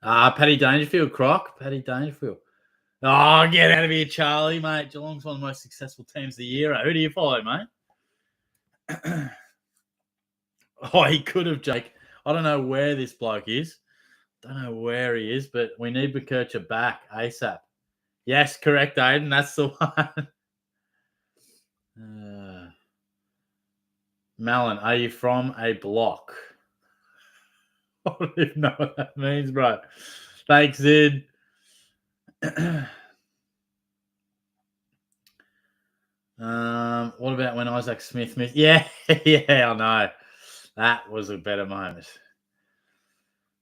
Paddy Dangerfield, Croc. Paddy Dangerfield. Oh, get out of here, Charlie, mate. Geelong's one of the most successful teams of the year. Who do you follow, mate? Oh, he could have, Jake. I don't know where this bloke is. Don't know where he is, but we need McKercher back ASAP. Yes, correct, Aiden. That's the one. Malin, are you from a block? I don't even know what that means, bro. Thanks, Zid. What about when Isaac Smith missed? Yeah, I know. That was a better moment.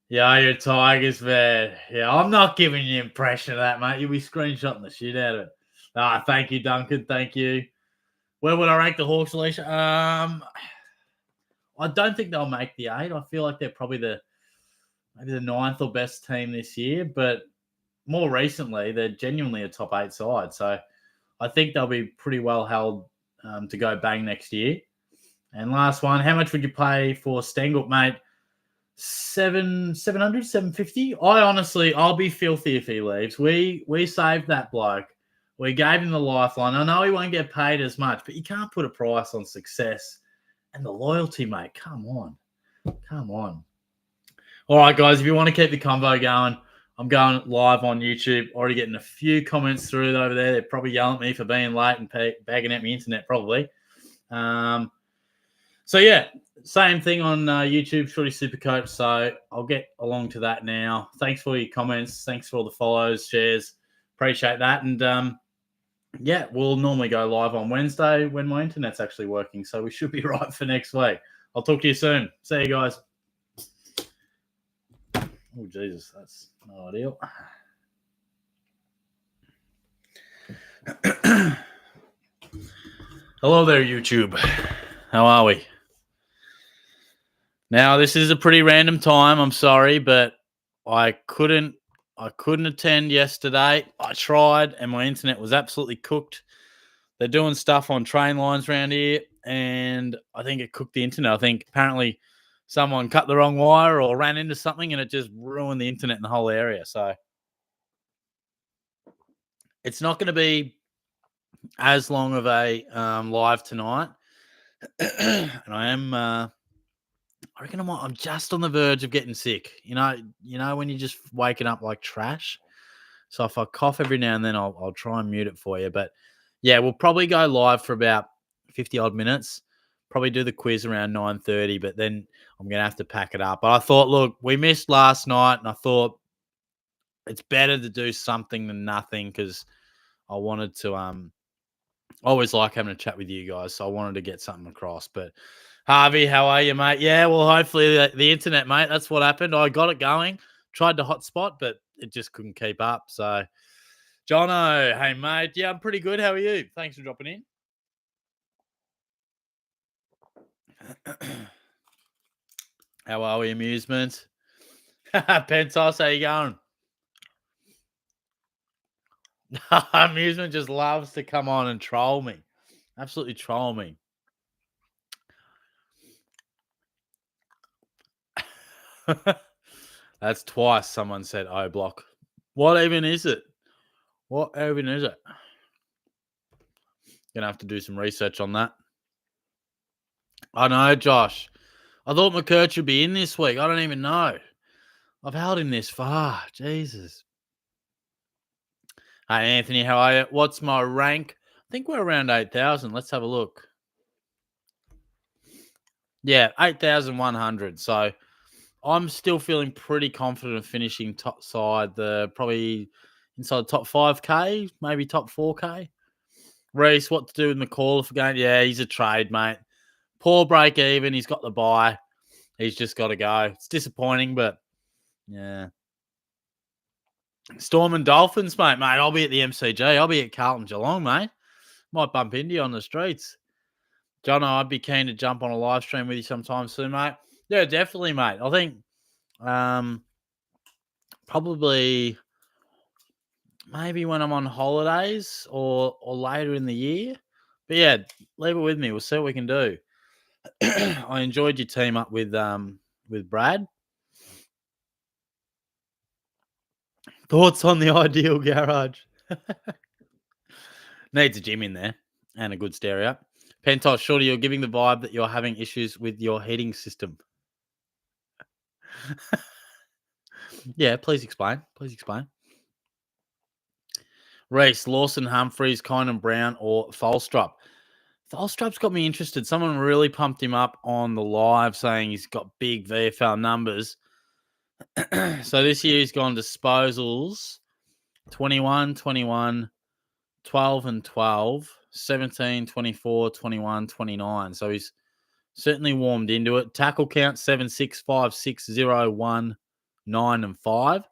Yeah, you're Tigers, man. Yeah, I'm not giving you an impression of that, mate. You'll be screenshotting the shit out of it. Thank you, Duncan. Thank you. Where would I rank the Hawks, Alicia? I don't think they'll make the 8. I feel like they're probably maybe the 9th or best team this year, but more recently, they're genuinely a top 8 side. So I think they'll be pretty well held to go bang next year. And last one, how much would you pay for Stengel, mate? 700, 750? I'll be filthy if he leaves. We saved that bloke. We gave him the lifeline. I know he won't get paid as much, but you can't put a price on success and the loyalty, mate. Come on. All right, guys, if you want to keep the convo going, I'm going live on YouTube. Already getting a few comments through over there. They're probably yelling at me for being late and bagging at my internet, probably. So, yeah, same thing on YouTube, Shorty SuperCoach. So I'll get along to that now. Thanks for your comments. Thanks for all the follows, shares. Appreciate that. And, yeah, we'll normally go live on Wednesday when my internet's actually working. So we should be right for next week. I'll talk to you soon. See you guys. Oh, Jesus, that's not ideal. Hello there, YouTube. How are we? Now, this is a pretty random time. I'm sorry, but I couldn't attend yesterday. I tried, and my internet was absolutely cooked. They're doing stuff on train lines around here, and I think it cooked the internet. I think apparently someone cut the wrong wire or ran into something, and it just ruined the internet in the whole area. So it's not going to be as long of a live tonight. And I am, I reckon I'm just on the verge of getting sick. You know when you're just waking up like trash. So if I cough every now and then, I'll try and mute it for you. But yeah, we'll probably go live for about 50 odd minutes. Probably do the quiz around 9:30, but then I'm going to have to pack it up. But I thought, look, we missed last night, and I thought it's better to do something than nothing because I wanted to I always like having a chat with you guys, so I wanted to get something across. But Harvey, how are you, mate? Yeah, well, hopefully the internet, mate. That's what happened. I got it going, tried to hotspot, but it just couldn't keep up. So, Jono, hey, mate. Yeah, I'm pretty good. How are you? Thanks for dropping in. How are we, amusement? Pentos, how you going? Amusement just loves to come on and troll me. Absolutely troll me. That's twice someone said O block. What even is it? Gonna have to do some research on that. I know, Josh. I thought McKerch would be in this week. I don't even know. I've held him this far. Jesus. Hey, Anthony, how are you? What's my rank? I think we're around 8,000. Let's have a look. Yeah, 8,100. So I'm still feeling pretty confident of finishing top side, probably inside the top 5K, maybe top 4K. Reese, what to do in the caller for game? Yeah, he's a trade, mate. Poor break even. He's got the buy. He's just got to go. It's disappointing, but yeah. Storm and Dolphins, mate. I'll be at the MCG. I'll be at Carlton Geelong, mate. Might bump into you on the streets. Jono, I'd be keen to jump on a live stream with you sometime soon, mate. Yeah, definitely, mate. I think probably maybe when I'm on holidays or later in the year. But yeah, leave it with me. We'll see what we can do. I enjoyed your team up with Brad. Thoughts on the ideal garage? Needs a gym in there and a good stereo. Pentos, surely you're giving the vibe that you're having issues with your heating system. Yeah, please explain. Please explain. Reese, Lawson, Humphreys, Kynan Brown, or Tholstrup. Tholstrup's got me interested. Someone really pumped him up on the live saying he's got big VFL numbers. So this year he's gone disposals 21, 21, 12 and 12, 17, 24, 21, 29. So he's certainly warmed into it. Tackle count 7, 6, 5, 6, 0, 1, 9 and 5. I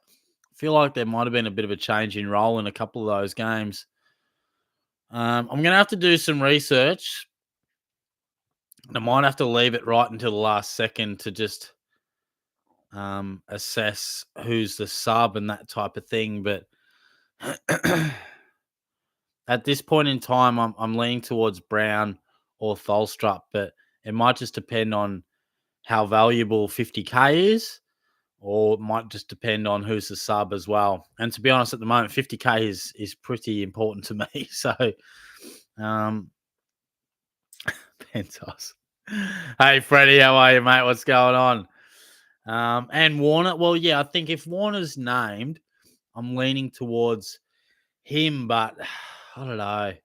feel like there might have been a bit of a change in role in a couple of those games. I'm going to have to do some research. I might have to leave it right until the last second to just assess who's the sub and that type of thing. But at this point in time, I'm leaning towards Brown or Tholstrup, but it might just depend on how valuable 50K is, or it might just depend on who's the sub as well. And to be honest, at the moment, 50K is pretty important to me. So, Pentos. Hey, Freddie, how are you, mate? What's going on? And Warner, well, yeah, I think if Warner's named, I'm leaning towards him, but I don't know. I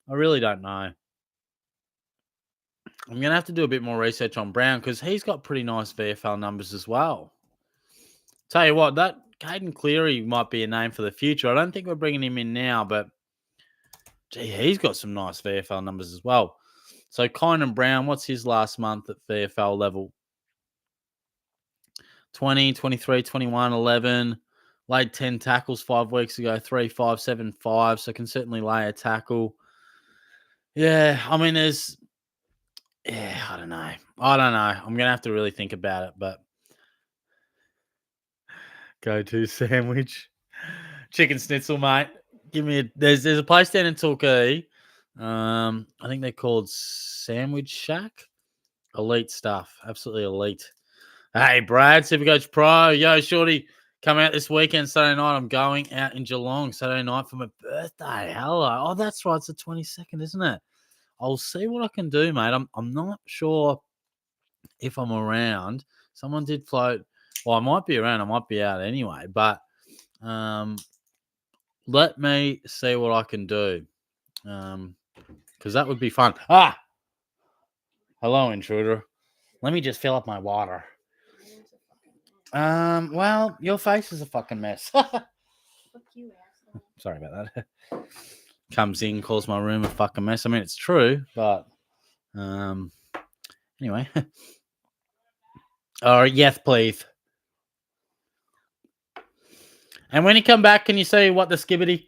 really don't know. I'm going to have to do a bit more research on Brown because he's got pretty nice VFL numbers as well. Tell you what, that Caden Cleary might be a name for the future. I don't think we're bringing him in now, but gee, he's got some nice VFL numbers as well. So Kynan Brown, what's his last month at VFL level? 20, 23, 21, 11. Laid 10 tackles 5 weeks ago, 3, 5, 7, 5. So can certainly lay a tackle. Yeah, I mean, I don't know. I'm going to have to really think about it, but go-to sandwich. Chicken schnitzel, mate. Give me there's a place down in Torquay. I think they're called Sandwich Shack. Elite stuff. Absolutely elite. Hey, Brad, SuperCoach Pro. Yo, shorty, come out this weekend, Saturday night. I'm going out in Geelong Saturday night for my birthday. Hello. Oh, that's right. It's the 22nd, isn't it? I'll see what I can do, mate. I'm not sure if I'm around. Someone did float. Well, I might be around. I might be out anyway. But let me see what I can do. Because that would be fun. Hello, intruder. Let me just fill up my water. Well, your face is a fucking mess. Fuck you, asshole. Sorry about that. Comes in, calls my room a fucking mess. I mean, it's true, but anyway. Yes, please. And when you come back, can you say what the skibbity?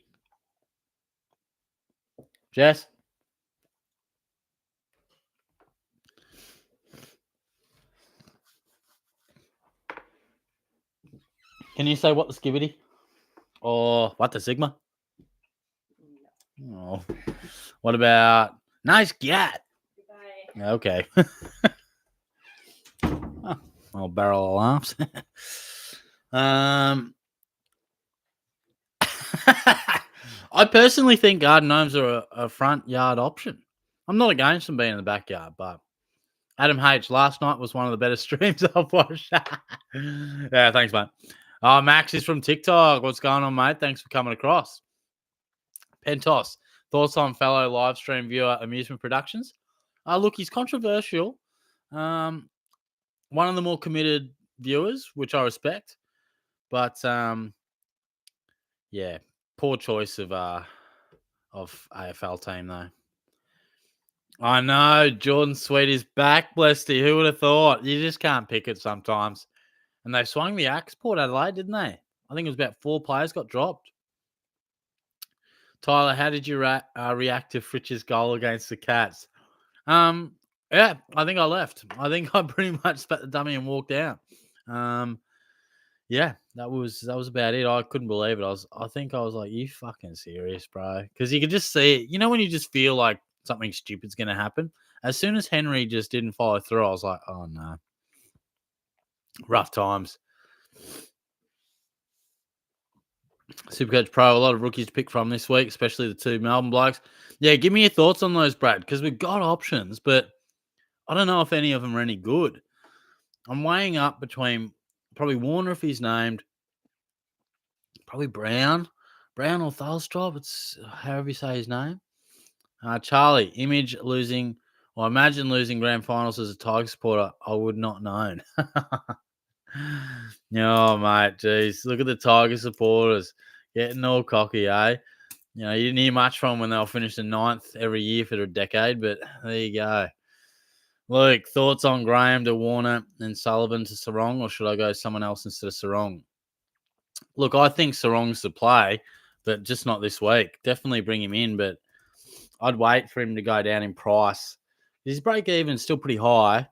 Jess? Can you say what the skibbity? Or what the sigma? Oh. What about nice cat? Goodbye. Okay. I'll barrel of laughs. I personally think garden gnomes are a front yard option. I'm not against them being in the backyard, but Adam H, last night was one of the better streams I've watched. Yeah, thanks, mate. Oh, Max is from TikTok. What's going on, mate? Thanks for coming across. Pentos, thoughts on fellow live stream viewer Amusement Productions? Look, he's controversial. One of the more committed viewers, which I respect. But yeah, poor choice of AFL team though. I know Jordan Sweet is back, bless you. Who would have thought? You just can't pick it sometimes. And they swung the axe, Port Adelaide, didn't they? I think it was about 4 players got dropped. Tyler, how did you react to Fritch's goal against the Cats? Yeah, I think I left. I think I pretty much spat the dummy and walked out. Yeah, that was about it. I couldn't believe it. I think I was like, "You fucking serious, bro?" Because you could just see it. You know when you just feel like something stupid's going to happen. As soon as Henry just didn't follow through, I was like, "Oh no, rough times." Supercoach Pro, a lot of rookies to pick from this week, especially the two Melbourne blokes. Yeah, give me your thoughts on those, Brad, because we've got options, but I don't know if any of them are any good. I'm weighing up between probably Warner if he's named, probably Brown or Thalstrop. It's however you say his name. Charlie, Image losing, or imagine losing grand finals as a Tiger supporter. I would not know. No, mate, geez, look at the Tiger supporters getting all cocky, eh? You didn't hear much from them when they were finishing ninth every year for a decade, but there you go. Luke, thoughts on Graham to Warner and Sullivan to Sarong, or should I go someone else instead of Sarong? Look, I think Sarong's the play, but just not this week. Definitely bring him in, but I'd wait for him to go down in price. His break even's still pretty high.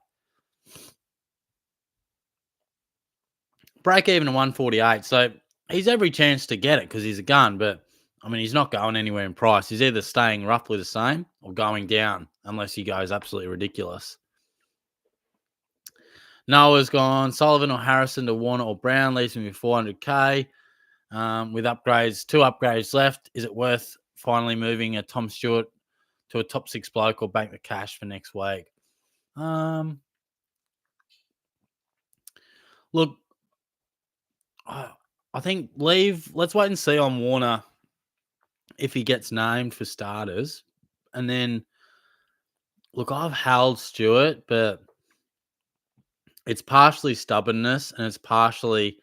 Break even at 148, so he's every chance to get it because he's a gun, but I mean, he's not going anywhere in price. He's either staying roughly the same or going down unless he goes absolutely ridiculous. Noah's gone. Sullivan or Harrison to Warner or Brown leaves me with 400k. With upgrades, 2 upgrades left. Is it worth finally moving a Tom Stewart to a top 6 bloke or bank the cash for next week? Look, I think let's wait and see on Warner if he gets named for starters. And then, look, I've held Stewart, but it's partially stubbornness and it's partially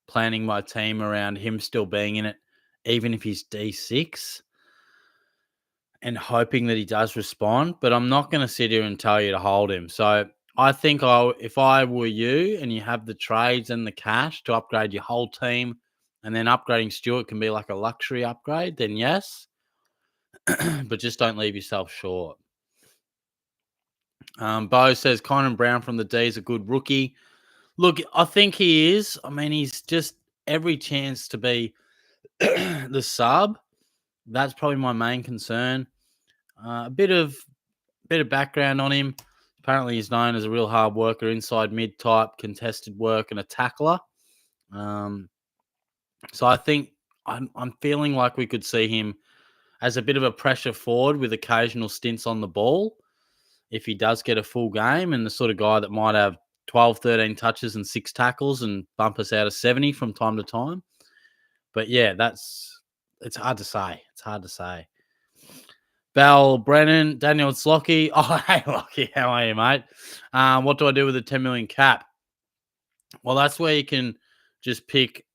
planning my team around him still being in it, even if he's D6, and hoping that he does respond. But I'm not going to sit here and tell you to hold him. So I think if I were you and you have the trades and the cash to upgrade your whole team, and then upgrading Stewart can be like a luxury upgrade, then yes. But just don't leave yourself short. Bo says Conan Brown from the D is a good rookie. Look, I think he is. I mean, he's just every chance to be the sub. That's probably my main concern. A bit of background on him. Apparently, he's known as a real hard worker, inside mid type, contested work, and a tackler. So I think I'm feeling like we could see him as a bit of a pressure forward with occasional stints on the ball if he does get a full game, and the sort of guy that might have 12, 13 touches and 6 tackles and bump us out of 70 from time to time. But yeah, it's hard to say. It's hard to say. Bell, Brennan, Daniel, it's Lockie. Oh, hey, Lockie. How are you, mate? What do I do with the 10 million cap? Well, that's where you can just pick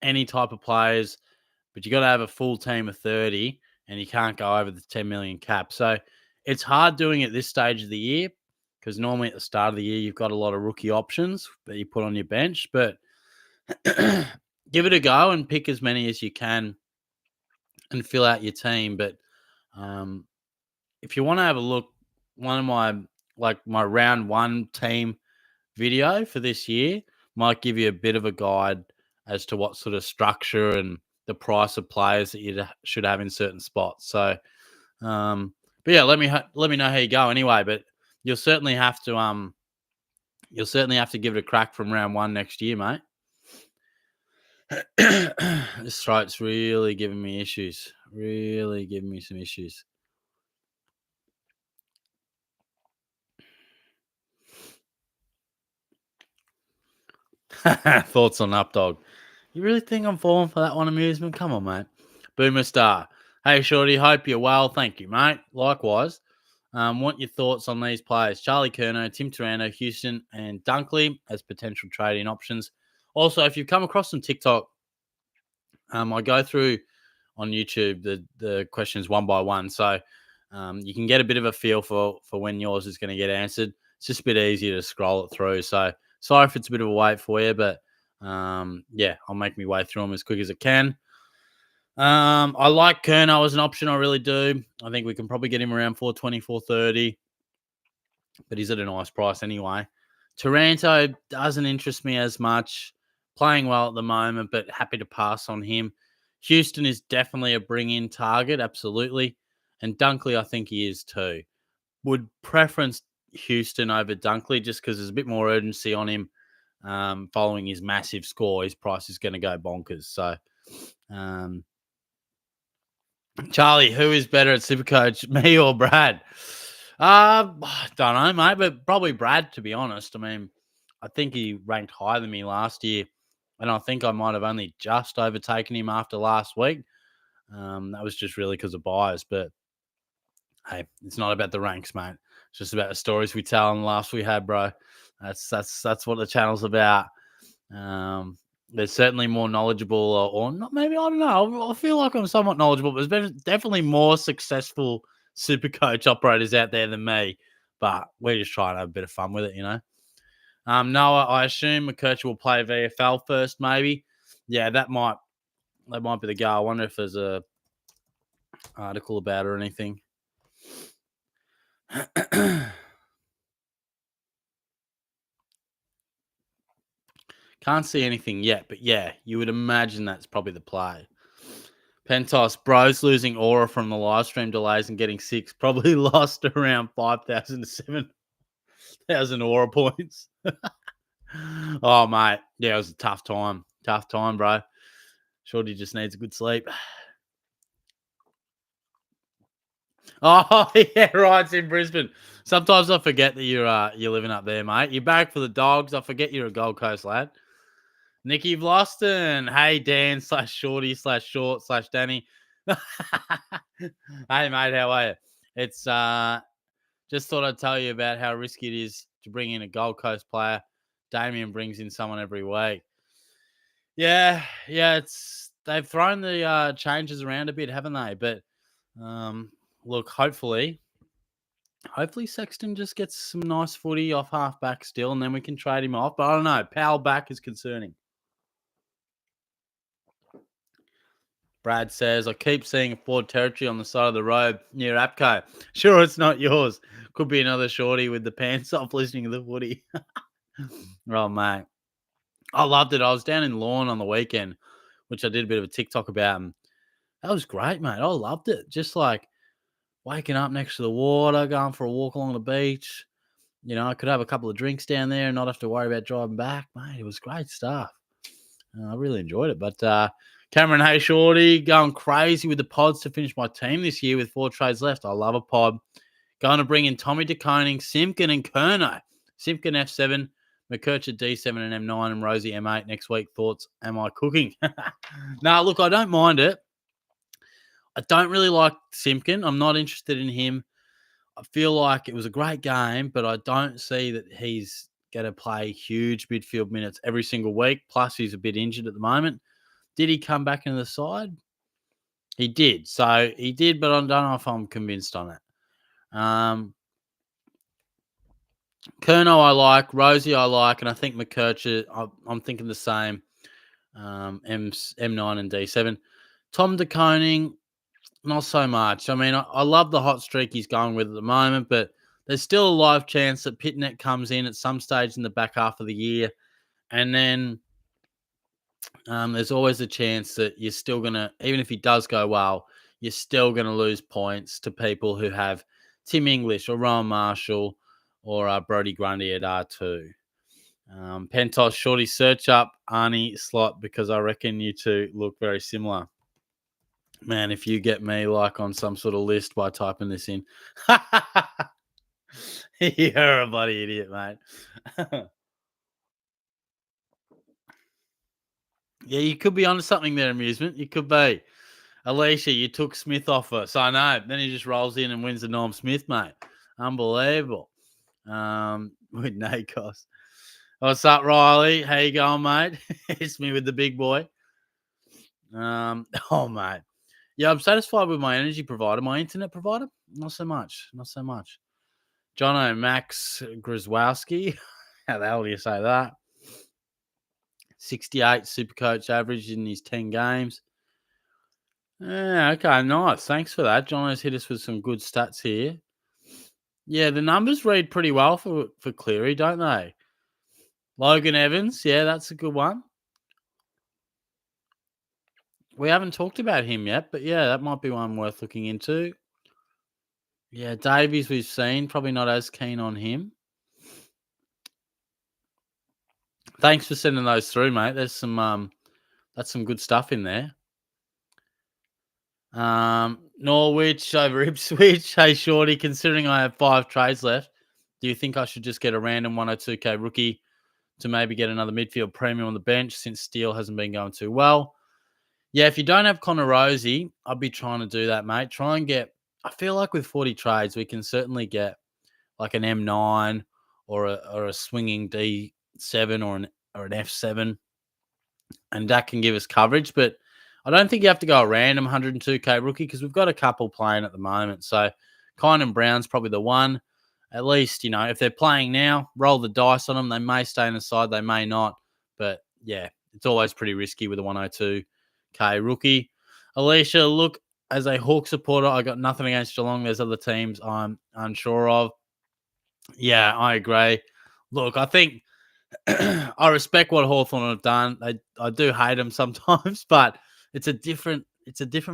any type of players, but you got to have a full team of 30 and you can't go over the 10 million cap. So it's hard doing it this stage of the year because normally at the start of the year, you've got a lot of rookie options that you put on your bench, but give it a go and pick as many as you can and fill out your team. But if you want to have a look, one of my round one team video for this year might give you a bit of a guide as to what sort of structure and the price of players that you should have in certain spots. So, but yeah, let me know how you go anyway. But you'll certainly have to give it a crack from round one next year, mate. This throat's really giving me issues. Really giving me some issues. Thoughts on Updog? You really think I'm falling for that one, Amusement? Come on, mate. Boomer Star. Hey, Shorty. Hope you're well. Thank you, mate. Likewise. Want your thoughts on these players? Charlie Curnow, Tim Taranto, Houston, and Dunkley as potential trading options. Also, if you've come across some TikTok, I go through on YouTube the questions one by one, so you can get a bit of a feel for when yours is going to get answered. It's just a bit easier to scroll it through. So sorry if it's a bit of a wait for you, but yeah, I'll make my way through them as quick as I can. I like Curnow as an option. I really do. I think we can probably get him around 420, 430, but he's at a nice price anyway. Taranto doesn't interest me as much. Playing well at the moment, but happy to pass on him. Houston is definitely a bring-in target, absolutely. And Dunkley, I think he is too. Would preference Houston over Dunkley just because there's a bit more urgency on him following his massive score. His price is going to go bonkers. So Um, Charlie, who is better at Supercoach, me or Brad? Don't know, mate, but probably Brad, to be honest. I mean, I think he ranked higher than me last year, and I think I might have only just overtaken him after last week. That was just really because of bias, but hey, it's not about the ranks, mate. It's just about the stories we tell and the laughs we had, bro. That's what the channel's about. Um, they're certainly more knowledgeable, or not. Maybe I don't know. I feel like I'm somewhat knowledgeable, but there's definitely more successful super coach operators out there than me. But we're just trying to have a bit of fun with it, you know. Noah, I assume McCurch will play VFL first, maybe. Yeah, that might be the go. I wonder if there's a article about it or anything. Can't see anything yet, but yeah, you would imagine that's probably the play. Pentos, bros losing aura from the live stream delays and getting six. Probably lost around 5,000 to 7,000 aura points. Oh, mate. Yeah, it was a tough time. Tough time, bro. Shorty just needs a good sleep. Oh, yeah, right. It's in Brisbane. Sometimes I forget that you're living up there, mate. You're back for the dogs. I forget you're a Gold Coast lad. Nicky Vlosten. Hey, Dan / Shorty / Short / Danny. Hey, mate, how are you? It's just thought I'd tell you about how risky it is to bring in a Gold Coast player. Damien brings in someone every week. Yeah, it's they've thrown the changes around a bit, haven't they? But look, hopefully Sexton just gets some nice footy off halfback still, and then we can trade him off. But I don't know. Powell back is concerning. Brad says, I keep seeing a Ford Territory on the side of the road near Apco. Sure, it's not yours. Could be another shorty with the pants off listening to the footy. Oh, mate. I loved it. I was down in Lawn on the weekend, which I did a bit of a TikTok about. And that was great, mate. I loved it. Just like waking up next to the water, going for a walk along the beach. You know, I could have a couple of drinks down there and not have to worry about driving back. Mate, it was great stuff. I really enjoyed it. But Cameron Hay Shorty going crazy with the pods to finish my team this year with 4 trades left. I love a pod. Going to bring in Tommy DeConing, Simpkin, and Kerno. Simpkin F7, McCurch at D7 and M9, and Rosie M8 next week. Thoughts? Am I cooking? No, look, I don't mind it. I don't really like Simpkin. I'm not interested in him. I feel like it was a great game, but I don't see that he's going to play huge midfield minutes every single week. Plus, he's a bit injured at the moment. Did he come back into the side? He did. So he did, but I don't know if I'm convinced on it. Kerno I like, Rosie I like, and I think McCurch, I'm thinking the same. M9 and D7. Tom DeConing, not so much. I mean, I love the hot streak he's going with at the moment, but there's still a live chance that Pitnet comes in at some stage in the back half of the year. And then there's always a chance that you're still going to, even if he does go well, you're still going to lose points to people who have Tim English or Rowan Marshall or Brody Grundy at R2. Pentos, Shorty, search up Arnie Slot because I reckon you two look very similar. Man, if you get me like on some sort of list by typing this in. You're a bloody idiot, mate. Yeah, you could be onto something there, Amusement. You could be. Alicia, you took Smith off us. I know. Then he just rolls in and wins the Norm Smith, mate. Unbelievable. With Nakos. What's up, Riley? How you going, mate? It's me with the big boy. Oh, mate. Yeah, I'm satisfied with my energy provider. My internet provider, not so much. Not so much. Jono Max Grzwowski. How the hell do you say that? 68 Supercoach average in his 10 games. Yeah, okay, nice. Thanks for that. Jono's hit us with some good stats here. Yeah, the numbers read pretty well for Cleary, don't they? Logan Evans, yeah, that's a good one. We haven't talked about him yet, but yeah, that might be one worth looking into. Yeah, Davies we've seen, probably not as keen on him. Thanks for sending those through, mate. There's some that's some good stuff in there. Norwich over Ipswich. Hey, Shorty, considering I have 5 trades left, do you think I should just get a random 102k rookie to maybe get another midfield premium on the bench since Steele hasn't been going too well? Yeah, if you don't have Connor Rosie, I'd be trying to do that, mate. Try and get. I feel like with 40 trades, we can certainly get like an M9 or a swinging D7 or an F7, and that can give us coverage. But I don't think you have to go a random 102k rookie because we've got a couple playing at the moment. So Kynan Brown's probably the one. At least, if they're playing now, roll the dice on them. They may stay in the side, they may not. But yeah, it's always pretty risky with a 102k rookie. Alicia, look, as a Hawk supporter, I got nothing against Geelong. There's other teams I'm unsure of. Yeah, I agree. Look, I think I respect what Hawthorn have done. I do hate them sometimes, but it's a different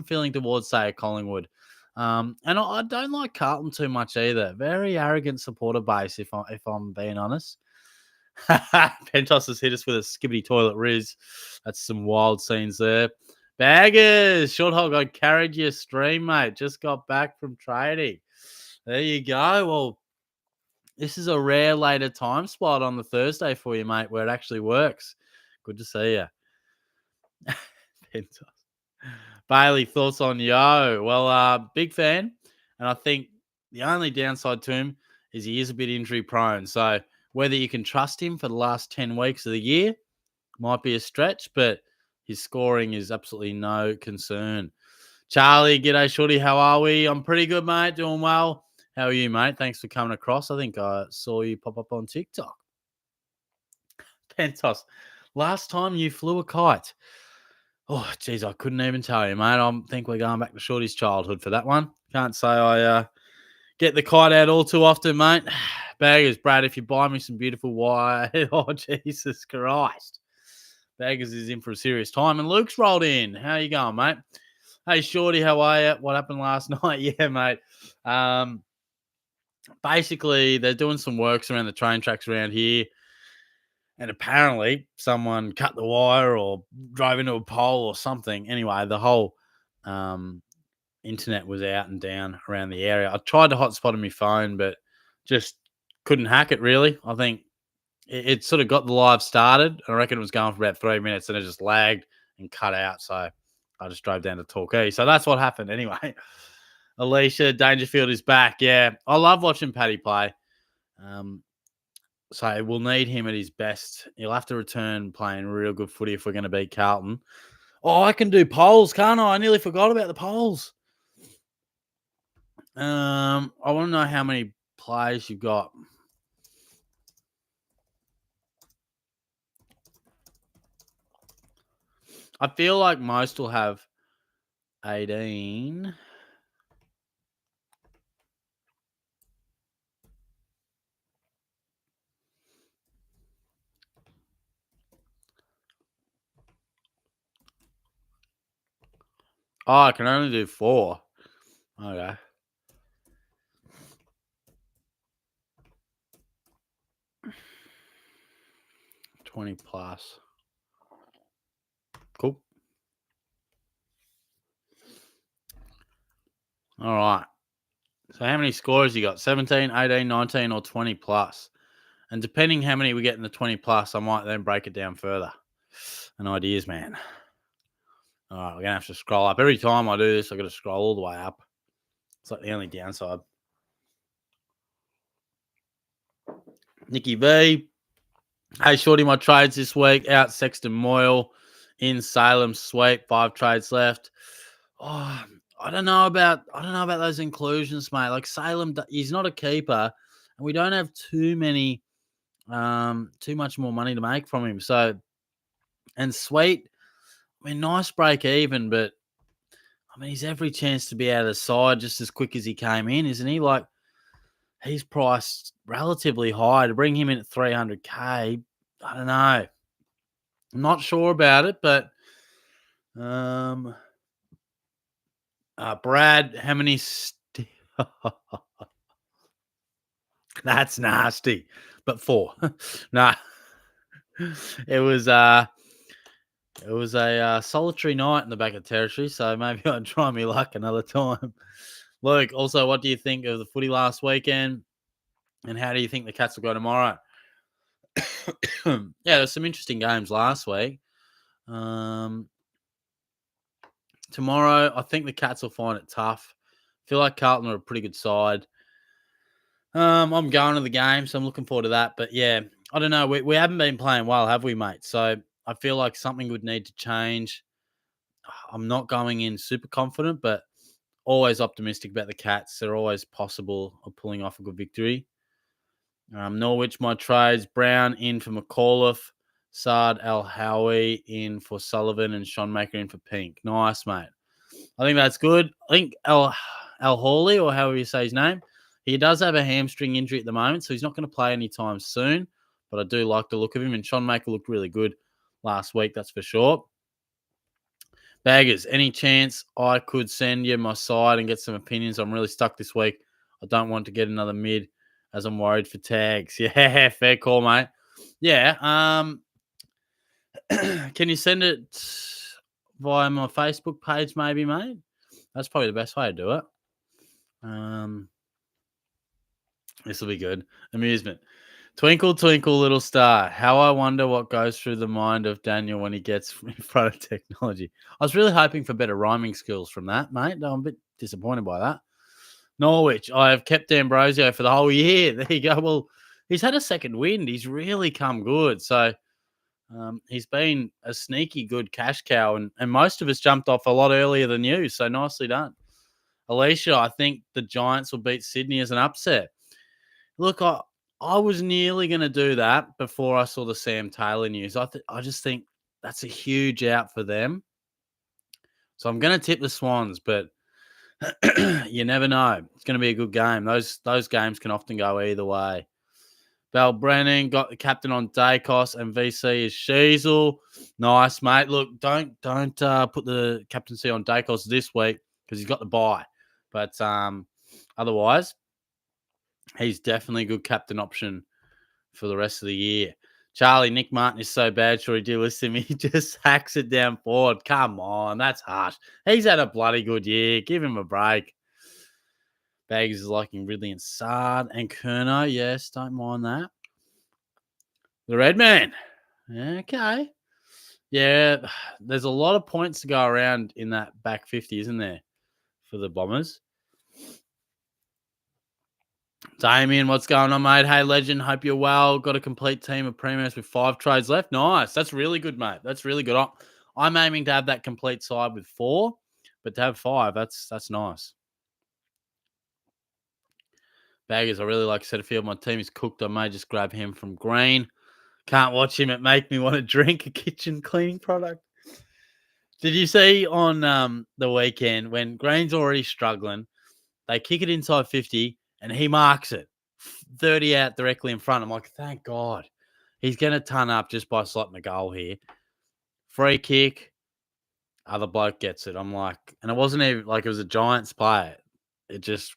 feeling towards, say, a Collingwood. And I don't like Carlton too much either. Very arrogant supporter base, if I'm being honest. Pentos has hit us with a skibbity toilet riz. That's some wild scenes there. Baggers, short hog, I carried your stream, mate. Just got back from trading. There you go. Well, this is a rare later time spot on the Thursday for you, mate, where it actually works. Good to see you. Pentos. Bailey, thoughts on Yo? Well, big fan. And I think the only downside to him is he is a bit injury prone. So whether you can trust him for the last 10 weeks of the year might be a stretch, but his scoring is absolutely no concern. Charlie, g'day, Shorty. How are we? I'm pretty good, mate. Doing well. How are you, mate? Thanks for coming across. I think I saw you pop up on TikTok. Pentos, last time you flew a kite. Oh, geez, I couldn't even tell you, mate. I think we're going back to Shorty's childhood for that one. Can't say I get the kite out all too often, mate. Baggers, Brad, if you buy me some beautiful wire, oh, Jesus Christ. Baggers is in for a serious time. And Luke's rolled in. How you going, mate? Hey, Shorty, how are you? What happened last night? Yeah, mate. Basically, they're doing some works around the train tracks around here. And apparently, someone cut the wire or drove into a pole or something. Anyway, the whole internet was out and down around the area. I tried to hotspot on my phone, but just couldn't hack it, really. I think it sort of got the live started. I reckon it was going for about 3 minutes, and it just lagged and cut out. So I just drove down to Torquay. So that's what happened anyway. Alicia, Dangerfield is back. Yeah, I love watching Paddy play. So we'll need him at his best. He'll have to return playing real good footy if we're going to beat Carlton. Oh, I can do polls, can't I? I nearly forgot about the polls. I want to know how many players you've got. I feel like most will have 18. Oh, I can only do 4. Okay. 20 plus. Cool. All right. So how many scores you got? 17, 18, 19, or 20 plus? And depending how many we get in the 20 plus, I might then break it down further. An ideas, man. All right, we're going to have to scroll up. Every time I do this, I've got to scroll all the way up. It's like the only downside. Nicky V. Hey, Shorty, my trades this week. Out Sexton Moyle. In Salem, sweep. 5 trades left. Oh, I don't know about those inclusions, mate. Like Salem, he's not a keeper, and we don't have too much more money to make from him. So, and Sweet, I mean, nice break even, but I mean, he's every chance to be out of the side just as quick as he came in, isn't he? Like, he's priced relatively high to bring him in at 300k. I don't know. I'm not sure about it, but Brad, how many? That's nasty, but 4. Nah, it was It was a solitary night in the back of territory, so maybe I'd try my luck another time. Luke, also, what do you think of the footy last weekend, and how do you think the Cats will go tomorrow? Yeah, there's some interesting games last week. Um, Tomorrow, I think the Cats will find it tough. Feel like Carlton are a pretty good side. I'm going to the game, so I'm looking forward to that. But yeah, I don't know. We haven't been playing well, have we, mate? So I feel like something would need to change. I'm not going in super confident, but always optimistic about the Cats. They're always possible of pulling off a good victory. Norwich, my trades. Brown in for McAuliffe. Saad Al Howie in for Sullivan, and Sean Maker in for Pink. Nice, mate. I think that's good. I think Al Hawley, or however you say his name, he does have a hamstring injury at the moment, so he's not going to play anytime soon. But I do like the look of him, and Sean Maker looked really good last week, that's for sure. Baggers, any chance I could send you my side and get some opinions? I'm really stuck this week. I don't want to get another mid as I'm worried for tags. Yeah, fair call, mate. Yeah. Can you send it via my Facebook page, maybe, mate? That's probably the best way to do it. This will be good. Amusement. Twinkle, twinkle, little star. How I wonder what goes through the mind of Daniel when he gets in front of technology. I was really hoping for better rhyming skills from that, mate. No, I'm a bit disappointed by that. Norwich, I have kept D'Ambrosio for the whole year. There you go. Well, he's had a second wind. He's really come good. So he's been a sneaky good cash cow, and most of us jumped off a lot earlier than you. So nicely done. Alicia, I think the Giants will beat Sydney as an upset. Look, I was nearly going to do that before I saw the Sam Taylor news. I just think that's a huge out for them. So I'm going to tip the Swans, but you never know. It's going to be a good game. Those games can often go either way. Bell Brennan got the captain on Dacos, and VC is Sheasel. Nice, mate. Look, don't put the captaincy on Dacos this week because he's got the bye. But otherwise, he's definitely a good captain option for the rest of the year. Charlie, Nick Martin is so bad. Sure, he did listen to me. He just hacks it down forward. Come on, that's harsh. He's had a bloody good year. Give him a break. Bags is liking Ridley and Sard and Kerno. Yes, don't mind that. The Red Man. Okay. Yeah, there's a lot of points to go around in that back 50, isn't there, for the Bombers? Damien, what's going on, mate? Hey, legend. Hope you're well. Got a complete team of premiers with 5 trades left. Nice. That's really good, mate. That's really good. I'm aiming to have that complete side with 4, but to have 5, that's nice. Baggers, I really like Setterfield. My team is cooked. I may just grab him from Green. Can't watch him. It make me want to drink a kitchen cleaning product. Did you see on the weekend when Green's already struggling, they kick it inside 50 and he marks it 30 out directly in front. I'm like, thank God. He's going to ton up just by slotting a goal here. Free kick. Other bloke gets it. I'm like, and it wasn't even like it was a Giants player. It just,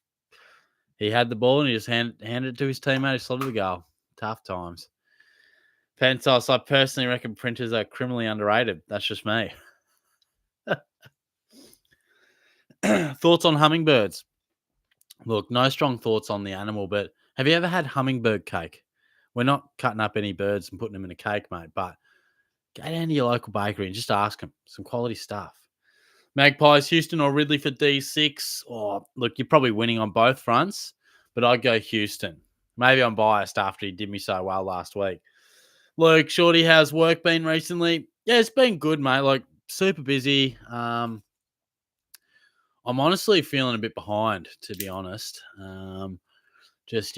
he had the ball and he just handed it to his teammate who slotted the goal. Tough times. Pentos, I personally reckon printers are criminally underrated. That's just me. Thoughts on hummingbirds? Look, no strong thoughts on the animal, but have you ever had hummingbird cake? We're not cutting up any birds and putting them in a cake, mate, but go down to your local bakery and just ask them. Some quality stuff. Magpies, Houston or Ridley for D6? Oh, look, you're probably winning on both fronts, but I'd go Houston. Maybe I'm biased after he did me so well last week. Luke, Shorty, how's work been recently? Yeah, it's been good, mate. Like, super busy. I'm honestly feeling a bit behind, to be honest. There's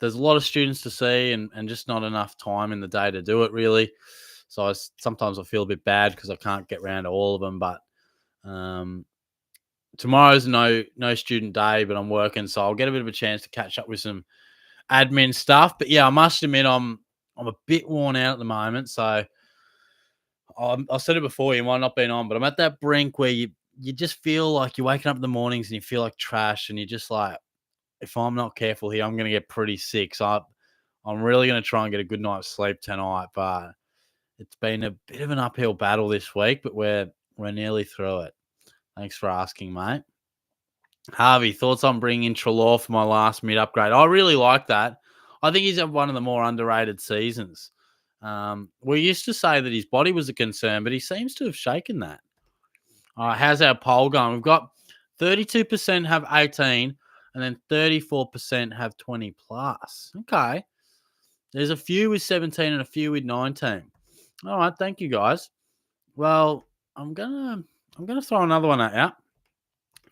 a lot of students to see and just not enough time in the day to do it, really. So sometimes I feel a bit bad because I can't get around to all of them. But tomorrow's no student day, but I'm working, so I'll get a bit of a chance to catch up with some admin stuff. But yeah, I must admit I'm a bit worn out at the moment. So I said it before, you might not been on, but I'm at that brink where you just feel like you're waking up in the mornings and you feel like trash, and you're just like, if I'm not careful here, I'm going to get pretty sick. So I'm really going to try and get a good night's sleep tonight. But It's been a bit of an uphill battle this week, but we're nearly through it. Thanks for asking, mate. Harvey, thoughts on bringing in Trelaw for my last mid upgrade? I really like that. I think he's had one of the more underrated seasons. We used to say that his body was a concern, but he seems to have shaken that. All right, how's our poll going? We've got 32% have 18, and then 34% have 20 plus. Okay. There's a few with 17 and a few with 19. All right, thank you guys. Well, I'm gonna throw another one at you.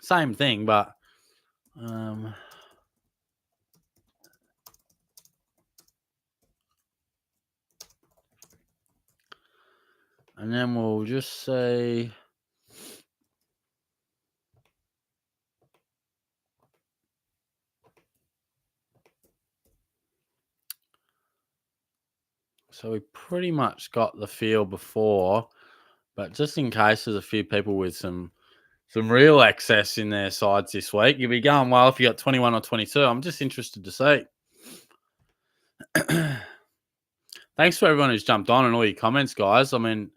Same thing, but and then we'll just say so we pretty much got the feel before, but just in case there's a few people with some real excess in their sides this week, you'll be going well if you got 21 or 22. I'm just interested to see. Thanks for everyone who's jumped on and all your comments, guys. I mean,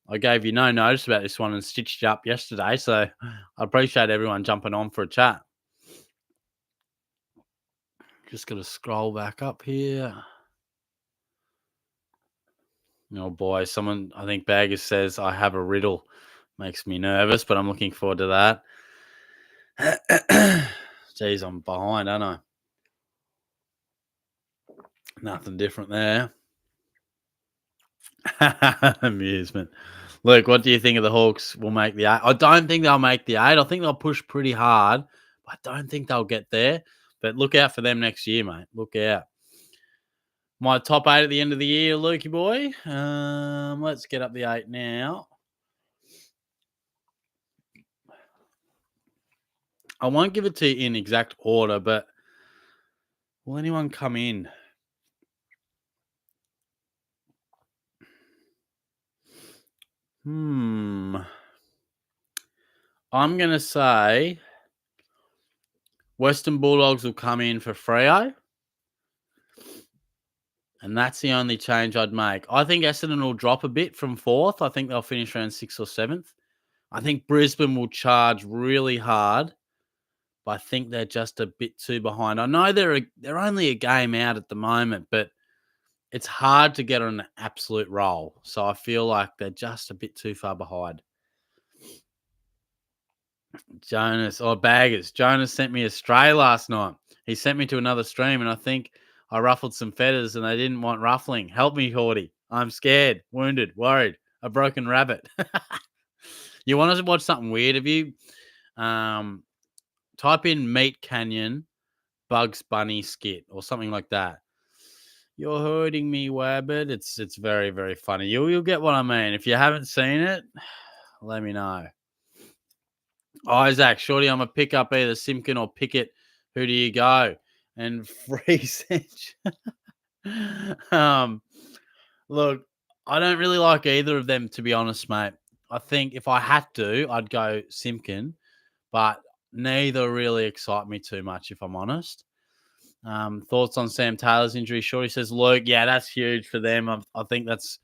I gave you no notice about this one and stitched you up yesterday, so I appreciate everyone jumping on for a chat. Just got to scroll back up here. Oh boy, someone, I think Baggers says, I have a riddle. Makes me nervous, but I'm looking forward to that. Geez, I'm behind, aren't I? Nothing different there. Amusement. Luke, what do you think of the Hawks will make the 8? I don't think they'll make the 8. I think they'll push pretty hard, but I don't think they'll get there. But look out for them next year, mate. Look out. My top 8 at the end of the year, Lukey boy. Let's get up the 8 now. I won't give it to you in exact order, but will anyone come in? I'm going to say Western Bulldogs will come in for Freo. And that's the only change I'd make. I think Essendon will drop a bit from 4th. I think they'll finish around 6th or 7th. I think Brisbane will charge really hard, but I think they're just a bit too behind. I know they're only a game out at the moment, but it's hard to get on an absolute roll. So I feel like they're just a bit too far behind. Jonas, Baggers. Jonas sent me a stray last night. He sent me to another stream, and I think I ruffled some feathers and they didn't want ruffling. Help me, Horty. I'm scared, wounded, worried, a broken rabbit. You want to watch something weird? Have you type in Meat Canyon Bugs Bunny skit or something like that? You're hurting me, Wabbit. It's very, very funny. You'll get what I mean. If you haven't seen it, let me know. Isaac, Shorty, I'm a pick up either Simpkin or Pickett. Who do you go? And free cinch. Look, I don't really like either of them, to be honest, mate. I think if I had to, I'd go Simpkin, but neither really excite me too much, if I'm honest. Thoughts on Sam Taylor's injury? Shorty says, Luke, yeah, that's huge for them. I think that's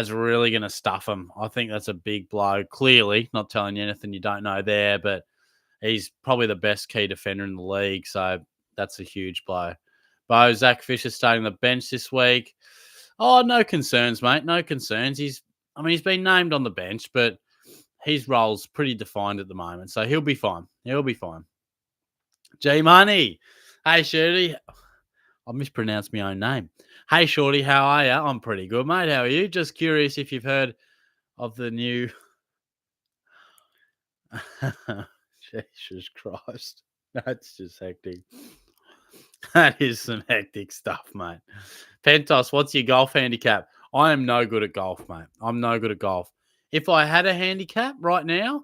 really going to stuff him. I think that's a big blow. Clearly, not telling you anything you don't know there, but he's probably the best key defender in the league, so that's a huge blow. Bo, Zach Fisher starting the bench this week. Oh, no concerns, mate. No concerns. He's been named on the bench, but his role's pretty defined at the moment, so he'll be fine. He'll be fine. G Money. Hey, Shorty. I mispronounced my own name. Hey, Shorty, how are you? I'm pretty good, mate. How are you? Just curious if you've heard of the new... Jesus Christ. That's just hectic. That is some hectic stuff, mate. Pentos, what's your golf handicap? I am no good at golf, mate. I'm no good at golf. If I had a handicap right now,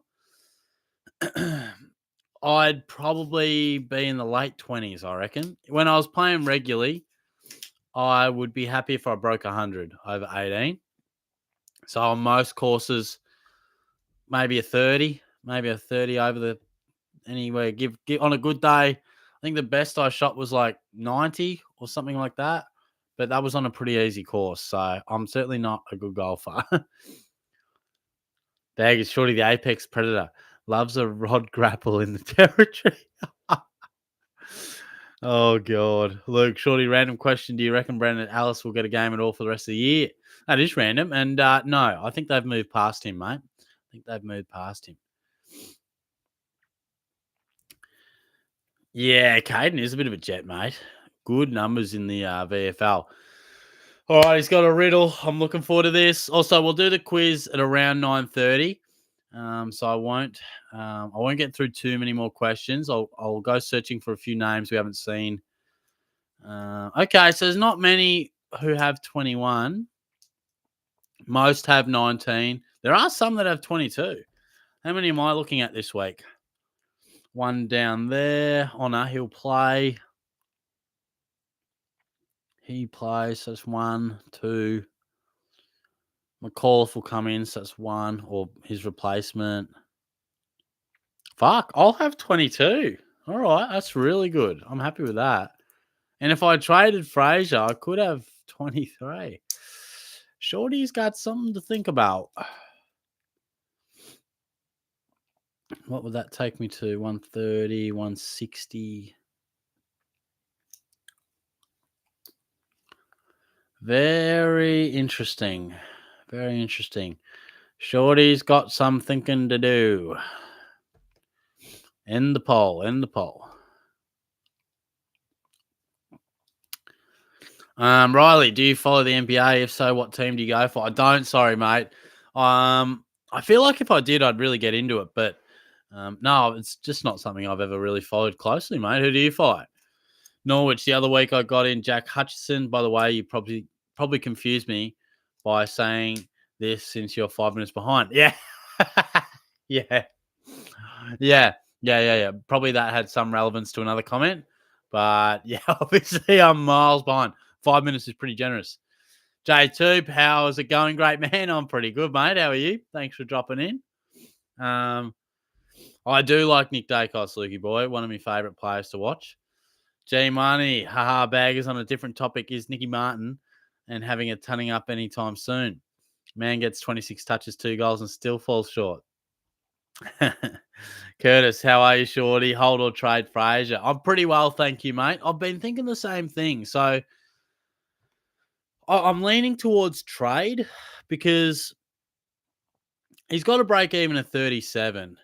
I'd probably be in the late 20s, I reckon. When I was playing regularly, I would be happy if I broke 100 over 18. So on most courses, maybe a 30 over the anywhere. Give on a good day. I think the best I shot was like 90 or something like that. but that was on a pretty easy course. So I'm certainly not a good golfer. Dag is Shorty the apex predator. Loves a rod grapple in the territory. Oh, God. Luke, Shorty, random question. Do you reckon Brandon Alice will get a game at all for the rest of the year? That is random. And no, I think they've moved past him, mate. I think they've moved past him. Yeah, Caden is a bit of a jet, mate. Good numbers in the VFL. All right, he's got a riddle. I'm looking forward to this. Also, we'll do the quiz at around 9:30. So I won't get through too many more questions. I'll go searching for a few names we haven't seen. Okay, so there's not many who have 21. Most have 19. There are some that have 22. How many am I looking at this week? One down there. Honor, he'll play. He plays, so that's 1, 2. McAuliffe will come in, so that's 1, or his replacement. Fuck, I'll have 22. All right, that's really good. I'm happy with that. And if I traded Fraser, I could have 23. Shorty's got something to think about. What would that take me to? 130, 160. Very interesting. Very interesting. Shorty's got some thinking to do. End the poll. End the poll. Riley, do you follow the NBA? If so, what team do you go for? I don't. Sorry, mate. I feel like if I did, I'd really get into it. But no, it's just not something I've ever really followed closely, mate. Who do you follow? Norwich. The other week I got in Jack Hutchison. By the way, you probably confused me by saying this since you're 5 minutes behind. Yeah. Yeah. Yeah. Probably that had some relevance to another comment. But yeah, obviously I'm miles behind. 5 minutes is pretty generous. J2, how is it going? Great, man. I'm pretty good, mate. How are you? Thanks for dropping in. I do like Nick Dacos, Lukey boy. One of my favourite players to watch. G Money, haha, baggers on a different topic. Is Nicky Martin and having a turning up anytime soon? Man gets 26 touches, 2 goals, and still falls short. Curtis, how are you, Shorty? Hold or trade Fraser? I'm pretty well, thank you, mate. I've been thinking the same thing. So I'm leaning towards trade because he's got to break even at 37.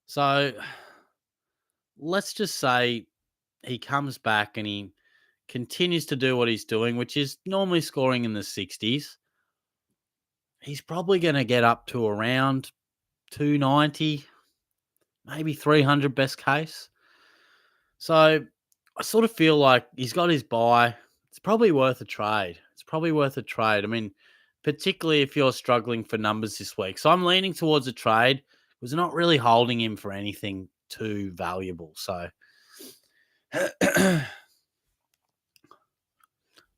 So let's just say he comes back and he continues to do what he's doing, which is normally scoring in the 60s. He's probably going to get up to around 290, maybe 300 best case. So I sort of feel like he's got his buy. It's probably worth a trade. I mean, particularly if you're struggling for numbers this week. So I'm leaning towards a trade because not really holding him for anything too valuable. So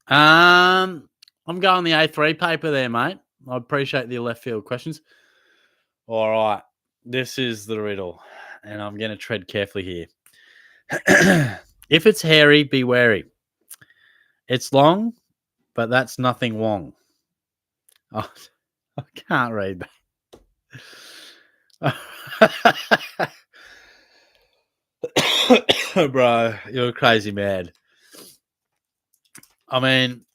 I'm going the A3 paper there, mate. I appreciate the left field questions. All right. This is the riddle, and I'm going to tread carefully here. If it's hairy, be wary. It's long, but that's nothing wrong. Oh, I can't read that. Bro, you're crazy mad. I mean,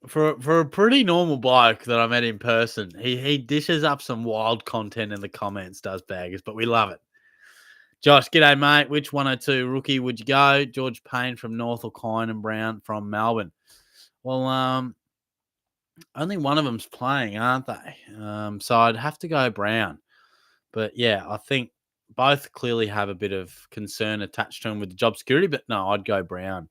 for a pretty normal bloke that I met in person, he dishes up some wild content in the comments, does Baggers, but we love it. Josh, g'day, mate. Which 102 rookie would you go? George Payne from North or Kine and Brown from Melbourne? Well, only one of them's playing, aren't they? So I'd have to go Brown. But yeah, I think both clearly have a bit of concern attached to them with the job security, but no, I'd go Brown.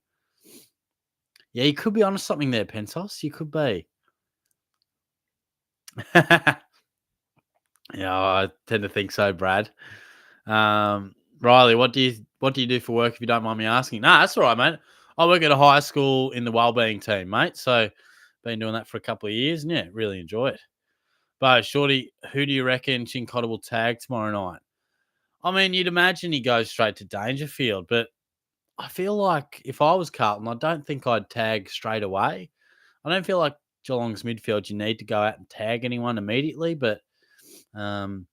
Yeah, you could be onto something there, Pentos. You could be. Yeah, I tend to think so, Brad. Riley, what do you do for work if you don't mind me asking? Nah, that's all right, mate. I work at a high school in the wellbeing team, mate. So been doing that for a couple of years and yeah, really enjoy it. But Shorty, who do you reckon Chincotta will tag tomorrow night? I mean, you'd imagine he goes straight to Dangerfield, but I feel like if I was Carlton, I don't think I'd tag straight away. I don't feel like Geelong's midfield, you need to go out and tag anyone immediately, but um,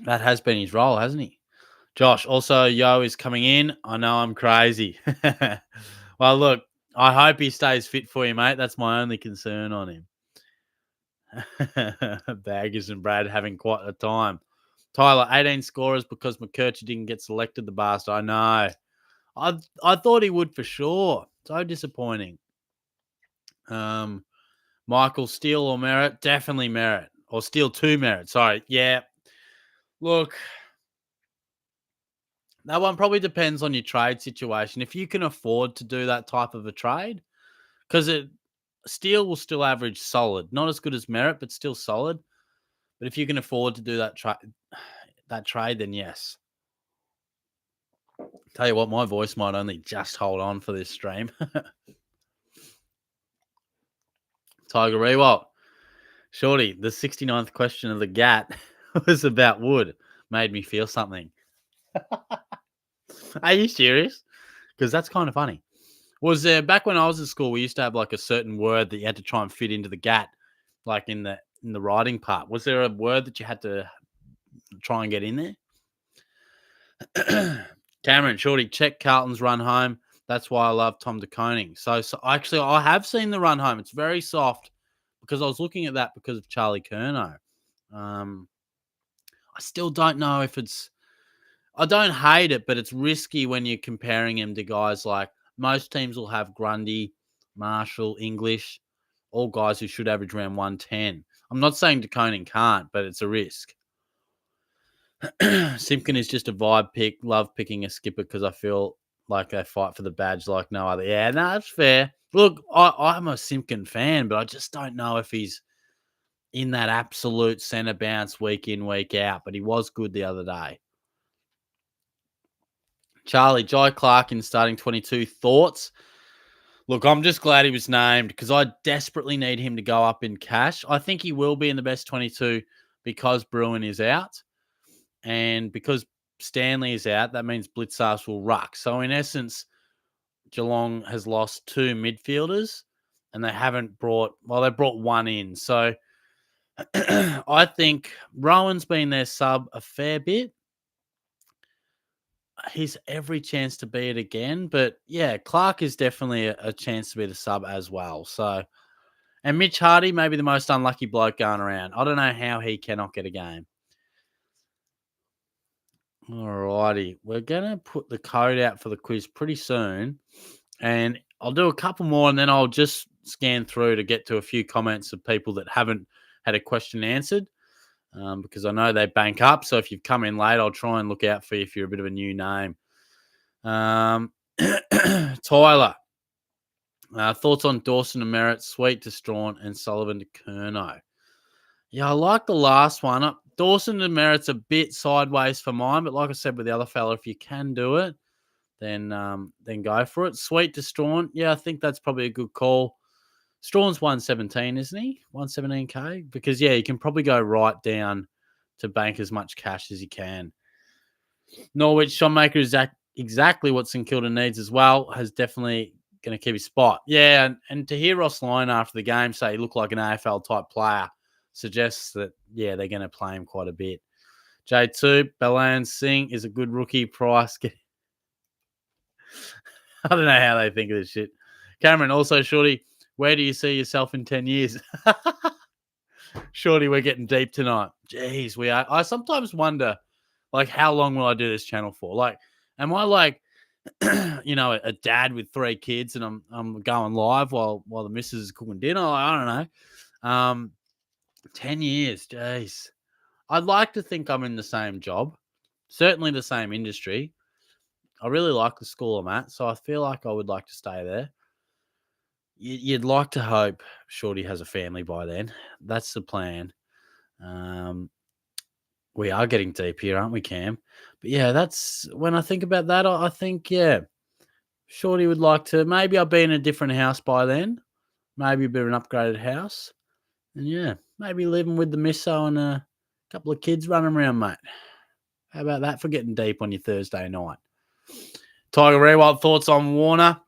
that has been his role, hasn't he? Josh, also, Yo is coming in. I know I'm crazy. Well, look, I hope he stays fit for you, mate. That's my only concern on him. Baggers and Brad having quite a time. Tyler, 18 scorers because McCurchie didn't get selected, the bastard. I know. I thought he would for sure. So disappointing. Michael, Steele or Merit? Definitely Merit. Or Steele to Merit. Sorry. Yeah. Look, that one probably depends on your trade situation. If you can afford to do that type of a trade, because Steele will still average solid. Not as good as Merit, but still solid. But if you can afford to do that trade, then yes. Tell you what, my voice might only just hold on for this stream. Tiger Rewalt. Shorty, the 69th question of the GAT was about wood. Made me feel something. Are you serious? Because that's kind of funny. Was there, back when I was in school, we used to have like a certain word that you had to try and fit into the GAT, like in the writing part. Was there a word that you had to try and get in there? Cameron, Shorty, check Carlton's run home. That's why I love Tom DeConing. So actually, I have seen the run home. It's very soft because I was looking at that because of Charlie Curnow. I still don't know if it's. I don't hate it, but it's risky when you're comparing him to guys like most teams will have Grundy, Marshall, English, all guys who should average around 110. I'm not saying DeConing can't, but it's a risk. Simpkin is just a vibe pick. Love picking a skipper because I feel like they fight for the badge like no other. Yeah, no, that's fair. Look, I'm a Simpkin fan, but I just don't know if he's in that absolute centre bounce week in, week out. But he was good the other day. Charlie, Jai Clark in starting 22. Thoughts? Look, I'm just glad he was named because I desperately need him to go up in cash. I think he will be in the best 22 because Bruin is out. And because Stanley is out, that means Blitzars will ruck. So in essence, Geelong has lost 2 midfielders and they brought one in. So I think Rowan's been their sub a fair bit. He's every chance to be it again. But yeah, Clark is definitely a chance to be the sub as well. So, and Mitch Hardy, maybe the most unlucky bloke going around. I don't know how he cannot get a game. Alrighty, we're going to put the code out for the quiz pretty soon. And I'll do a couple more and then I'll just scan through to get to a few comments of people that haven't had a question answered. Because I know they bank up. So if you've come in late, I'll try and look out for you if you're a bit of a new name. Tyler, thoughts on Dawson and Merritt, Sweet to Strawn, and Sullivan to Curnow? Yeah, I like the last one. Dawson and Merritt's a bit sideways for mine, but like I said with the other fella, if you can do it, then go for it. Sweet to Strawn, yeah, I think that's probably a good call. Strawn's 117, isn't he? 117K? Because, yeah, you can probably go right down to bank as much cash as you can. Norwich, Shotmaker is exactly what St Kilda needs as well. Has definitely going to keep his spot. Yeah, and to hear Ross Lyon after the game say he looked like an AFL-type player suggests that, yeah, they're going to play him quite a bit. J2, Balan Singh is a good rookie price. I don't know how they think of this shit. Cameron, also, Shorty, where do you see yourself in 10 years? Shorty, we're getting deep tonight. Jeez, we are. I sometimes wonder, like, how long will I do this channel for? Like, am I like, a dad with 3 kids and I'm going live while the missus is cooking dinner? I don't know. 10 years, jeez. I'd like to think I'm in the same job, certainly the same industry. I really like the school I'm at, so I feel like I would like to stay there. You'd like to hope Shorty has a family by then. That's the plan. We are getting deep here, aren't we, Cam? But yeah, that's when I think about that. I think, yeah, Shorty would like to. Maybe I'll be in a different house by then. Maybe a bit of an upgraded house. And yeah, maybe living with the misso and a couple of kids running around, mate. How about that for getting deep on your Thursday night? Tiger Rewald, thoughts on Warner?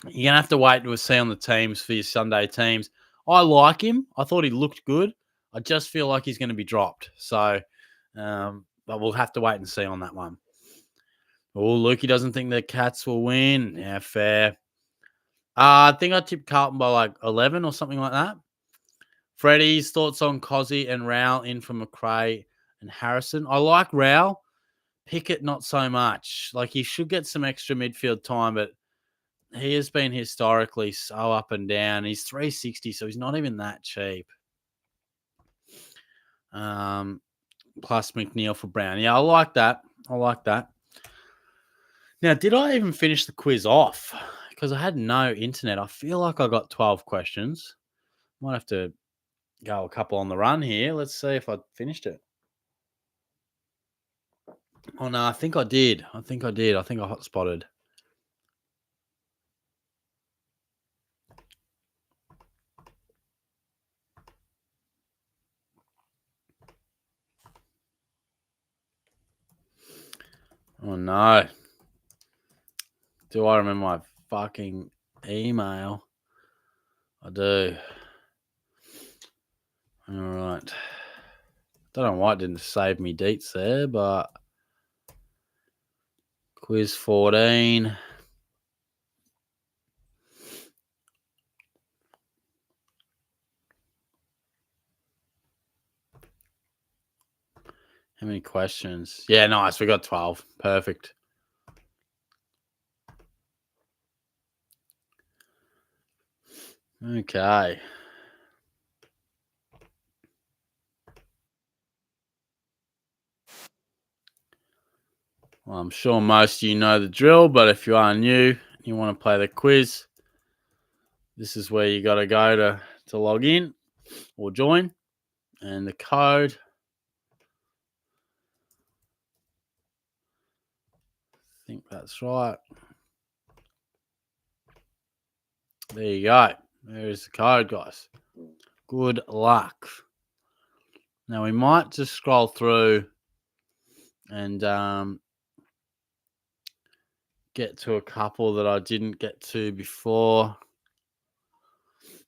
You're going to have to wait to see on the teams for your Sunday teams. I like him. I thought he looked good. I just feel like he's going to be dropped. So, but we'll have to wait and see on that one. Oh, Lukey doesn't think the Cats will win. Yeah, fair. I think I tipped Carlton by like 11 or something like that. Freddie's thoughts on Cozzy and Rowell in for McRae and Harrison. I like Rowell. Pickett, not so much. Like, he should get some extra midfield time, but he has been historically so up and down. He's 360, so he's not even that cheap. Plus McNeil for Brown. Yeah, I like that. Now, did I even finish the quiz off? Because I had no internet. I feel like I got 12 questions. Might have to go a couple on the run here. Let's see if I finished it. Oh, no, I think I did. I think I hot spotted. Oh, no. Do I remember my fucking email? I do. All right. Don't know why it didn't save me deets there, but quiz 14. How many questions? Yeah, nice. We got 12. Perfect. Okay. Well, I'm sure most of you know the drill, but if you are new and you want to play the quiz, this is where you got to go to log in or join. And the code, I think that's right. There you go. There's the code, guys. Good luck. Now, we might just scroll through and get to a couple that I didn't get to before.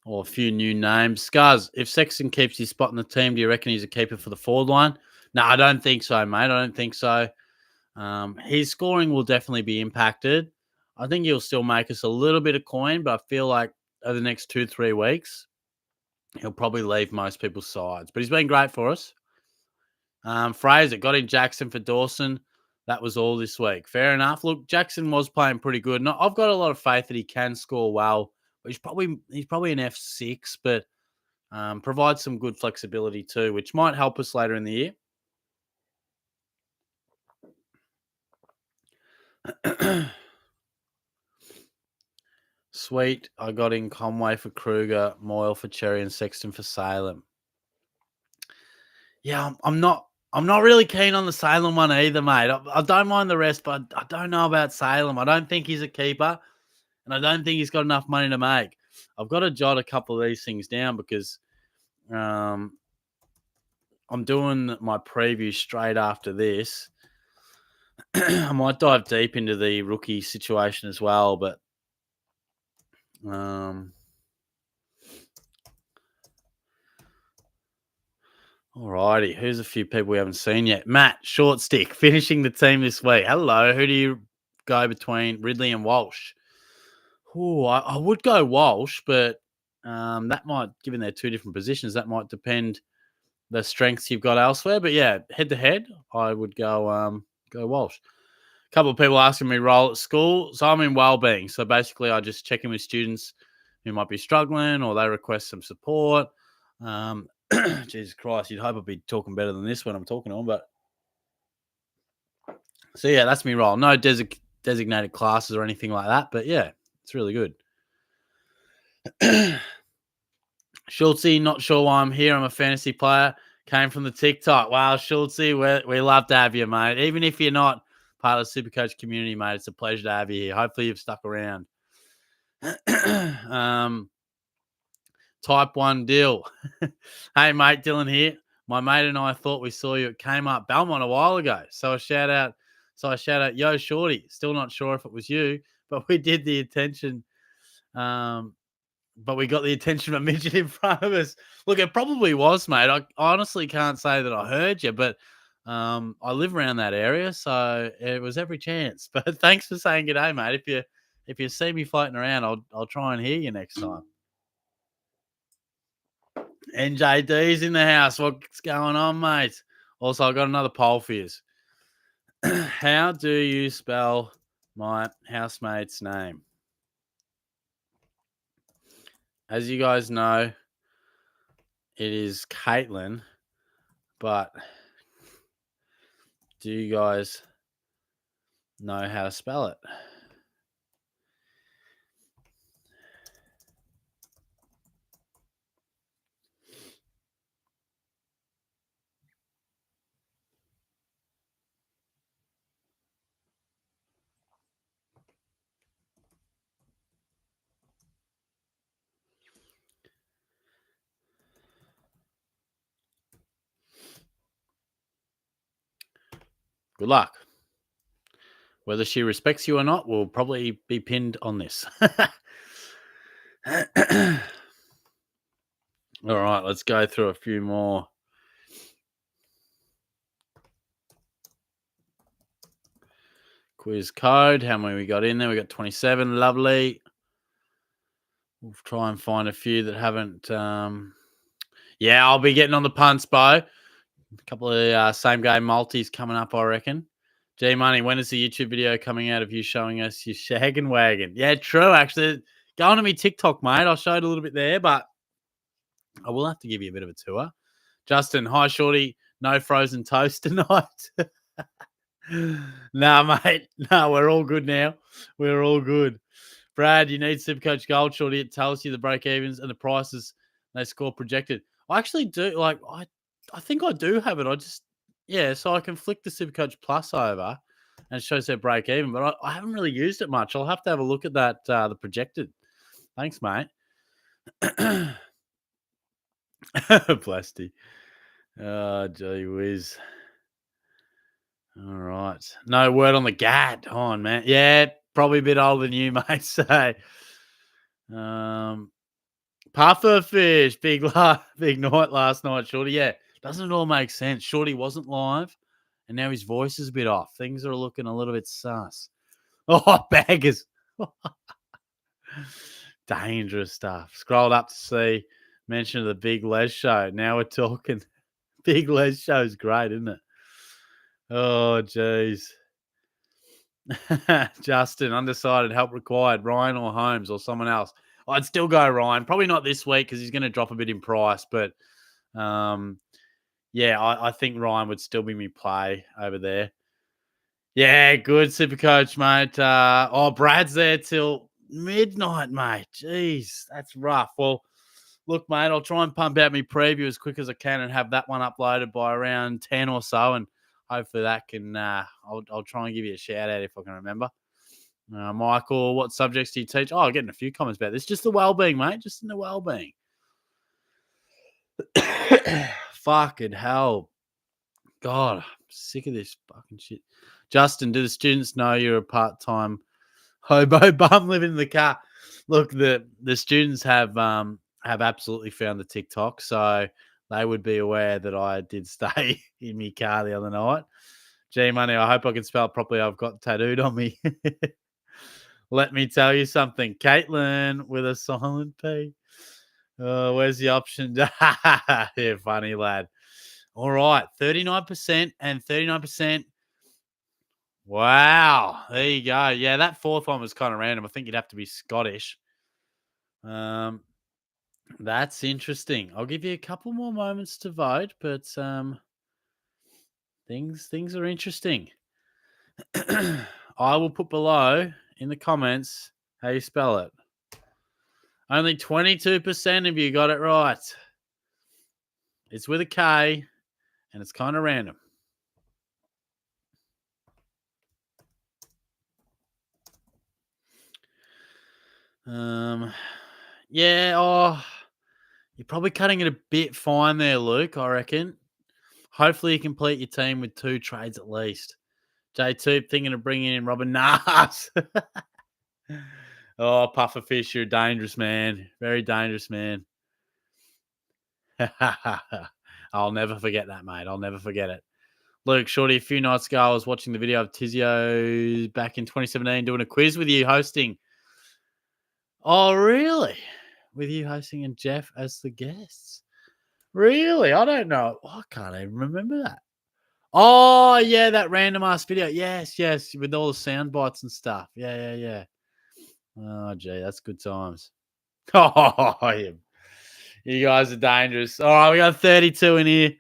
Or a few new names. Scars, if Sexton keeps his spot in the team, do you reckon he's a keeper for the forward line? No, I don't think so, mate. I don't think so. His scoring will definitely be impacted. I think he'll still make us a little bit of coin, but I feel like over the next 2-3 weeks, he'll probably leave most people's sides. But he's been great for us. Fraser got in Jackson for Dawson. That was all this week. Fair enough. Look, Jackson was playing pretty good. And I've got a lot of faith that he can score well. He's probably an F6, but provides some good flexibility too, which might help us later in the year. Sweet. I got in Conway for Kruger, Moyle for Cherry, and Sexton for Salem. Yeah, I'm not really keen on the Salem one either, mate. I don't mind the rest, but I don't know about Salem. I don't think he's a keeper, and I don't think he's got enough money to make. I've got to jot a couple of these things down because I'm doing my preview straight after this. I might dive deep into the rookie situation as well, but alrighty, who's a few people we haven't seen yet? Matt, short stick, finishing the team this week. Hello, who do you go between Ridley and Walsh? Oh, I would go Walsh, but that might, given they're two different positions, that might depend the strengths you've got elsewhere. But yeah, head to head, I would go Walsh. A couple of people asking me role at school, so I'm in wellbeing. So basically, I just check in with students who might be struggling or they request some support. Jesus Christ, you'd hope I'd be talking better than this when I'm talking on, but so yeah, that's me role. No designated classes or anything like that, but yeah, it's really good. Schultzy, not sure why I'm here. I'm a fantasy player. Came from the TikTok. Wow, Schultzy, we love to have you, mate. Even if you're not part of the SuperCoach community, mate, it's a pleasure to have you here. Hopefully you've stuck around. Type 1 deal. Hey, mate, Dylan here. My mate and I thought we saw you at Kmart Belmont a while ago. So a shout out So I shout out, "Yo, Shorty!" Still not sure if it was you, but we did the attention. Um, but we got the attention of a midget in front of us. Look, it probably was, mate. I honestly can't say that I heard you, but I live around that area, so it was every chance. But thanks for saying good day, mate. If you see me floating around, I'll try and hear you next time. NJD's in the house. What's going on, mate? Also, I got another poll for you. How do you spell my housemate's name? As you guys know, it is Caitlin, but do you guys know how to spell it? Good luck. Whether she respects you or not will probably be pinned on this. All right, let's go through a few more. Quiz code. How many we got in there? We got 27. Lovely. We'll try and find a few that haven't. Yeah, I'll be getting on the punts, Bo. A couple of same game multis coming up, I reckon. G Money, when is the YouTube video coming out of you showing us your shag and wagon? Yeah, true. Actually, go on to me TikTok, mate. I'll show it a little bit there, but I will have to give you a bit of a tour. Justin, hi, Shorty. No frozen toast tonight. Nah, mate. No, we're all good now. We're all good. Brad, you need SuperCoach Gold, Shorty. It tells you the break evens and the prices they score projected. I actually do. I think I do have it. So I can flick the SuperCoach Plus over and it shows their break even, but I haven't really used it much. I'll have to have a look at that, the projected. Thanks, mate. Plasty. Oh, gee whiz. All right. No word on the GAT. On, man. Yeah, probably a bit older than you, mate. So, puffer fish, big night last night, Shorty. Yeah, doesn't it all make sense? Shorty wasn't live, and now his voice is a bit off. Things are looking a little bit sus. Oh, baggers. Dangerous stuff. Scrolled up to see mention of the Big Les show. Now we're talking. Big Les show's great, isn't it? Oh, jeez. Justin, undecided, help required. Ryan or Holmes or someone else. I'd still go Ryan. Probably not this week because he's going to drop a bit in price. But, yeah, I think Ryan would still be my play over there. Yeah, good SuperCoach, mate. Brad's there till midnight, mate. Jeez, that's rough. Well, look, mate, I'll try and pump out my preview as quick as I can and have that one uploaded by around 10 or so. And hopefully that can, I'll try and give you a shout out if I can remember. Michael, what subjects do you teach? Oh, I'm getting a few comments about this. Just the well-being, mate. Just in the well-being. Fucking hell. God, I'm sick of this fucking shit. Justin, do the students know you're a part-time hobo bum living in the car? Look, the students have absolutely found the TikTok, so they would be aware that I did stay in my car the other night. G Money, I hope I can spell it properly. I've got tattooed on me. Let me tell you something. Caitlin with a silent P. Where's the option? Yeah, funny lad. All right, 39% and 39%. Wow, there you go. Yeah, that fourth one was kind of random. I think you'd have to be Scottish. That's interesting. I'll give you a couple more moments to vote, but things are interesting. I will put below in the comments how you spell it. Only 22% of you got it right. It's with a K, and it's kind of random. Yeah, you're probably cutting it a bit fine there, Luke, I reckon. Hopefully you complete your team with 2 trades at least. J2 thinking of bringing in Robin Nas. Oh, Pufferfish, you're a dangerous man. Very dangerous man. I'll never forget that, mate. I'll never forget it. Luke, Shorty, a few nights ago, I was watching the video of Tizio back in 2017 doing a quiz with you hosting. Oh, really? With you hosting and Jeff as the guests? Really? I don't know. I can't even remember that. Oh, yeah, that random ass video. Yes, with all the sound bites and stuff. Yeah. Oh, gee, that's good times. Oh, yeah. You guys are dangerous. All right, we got 32 in here.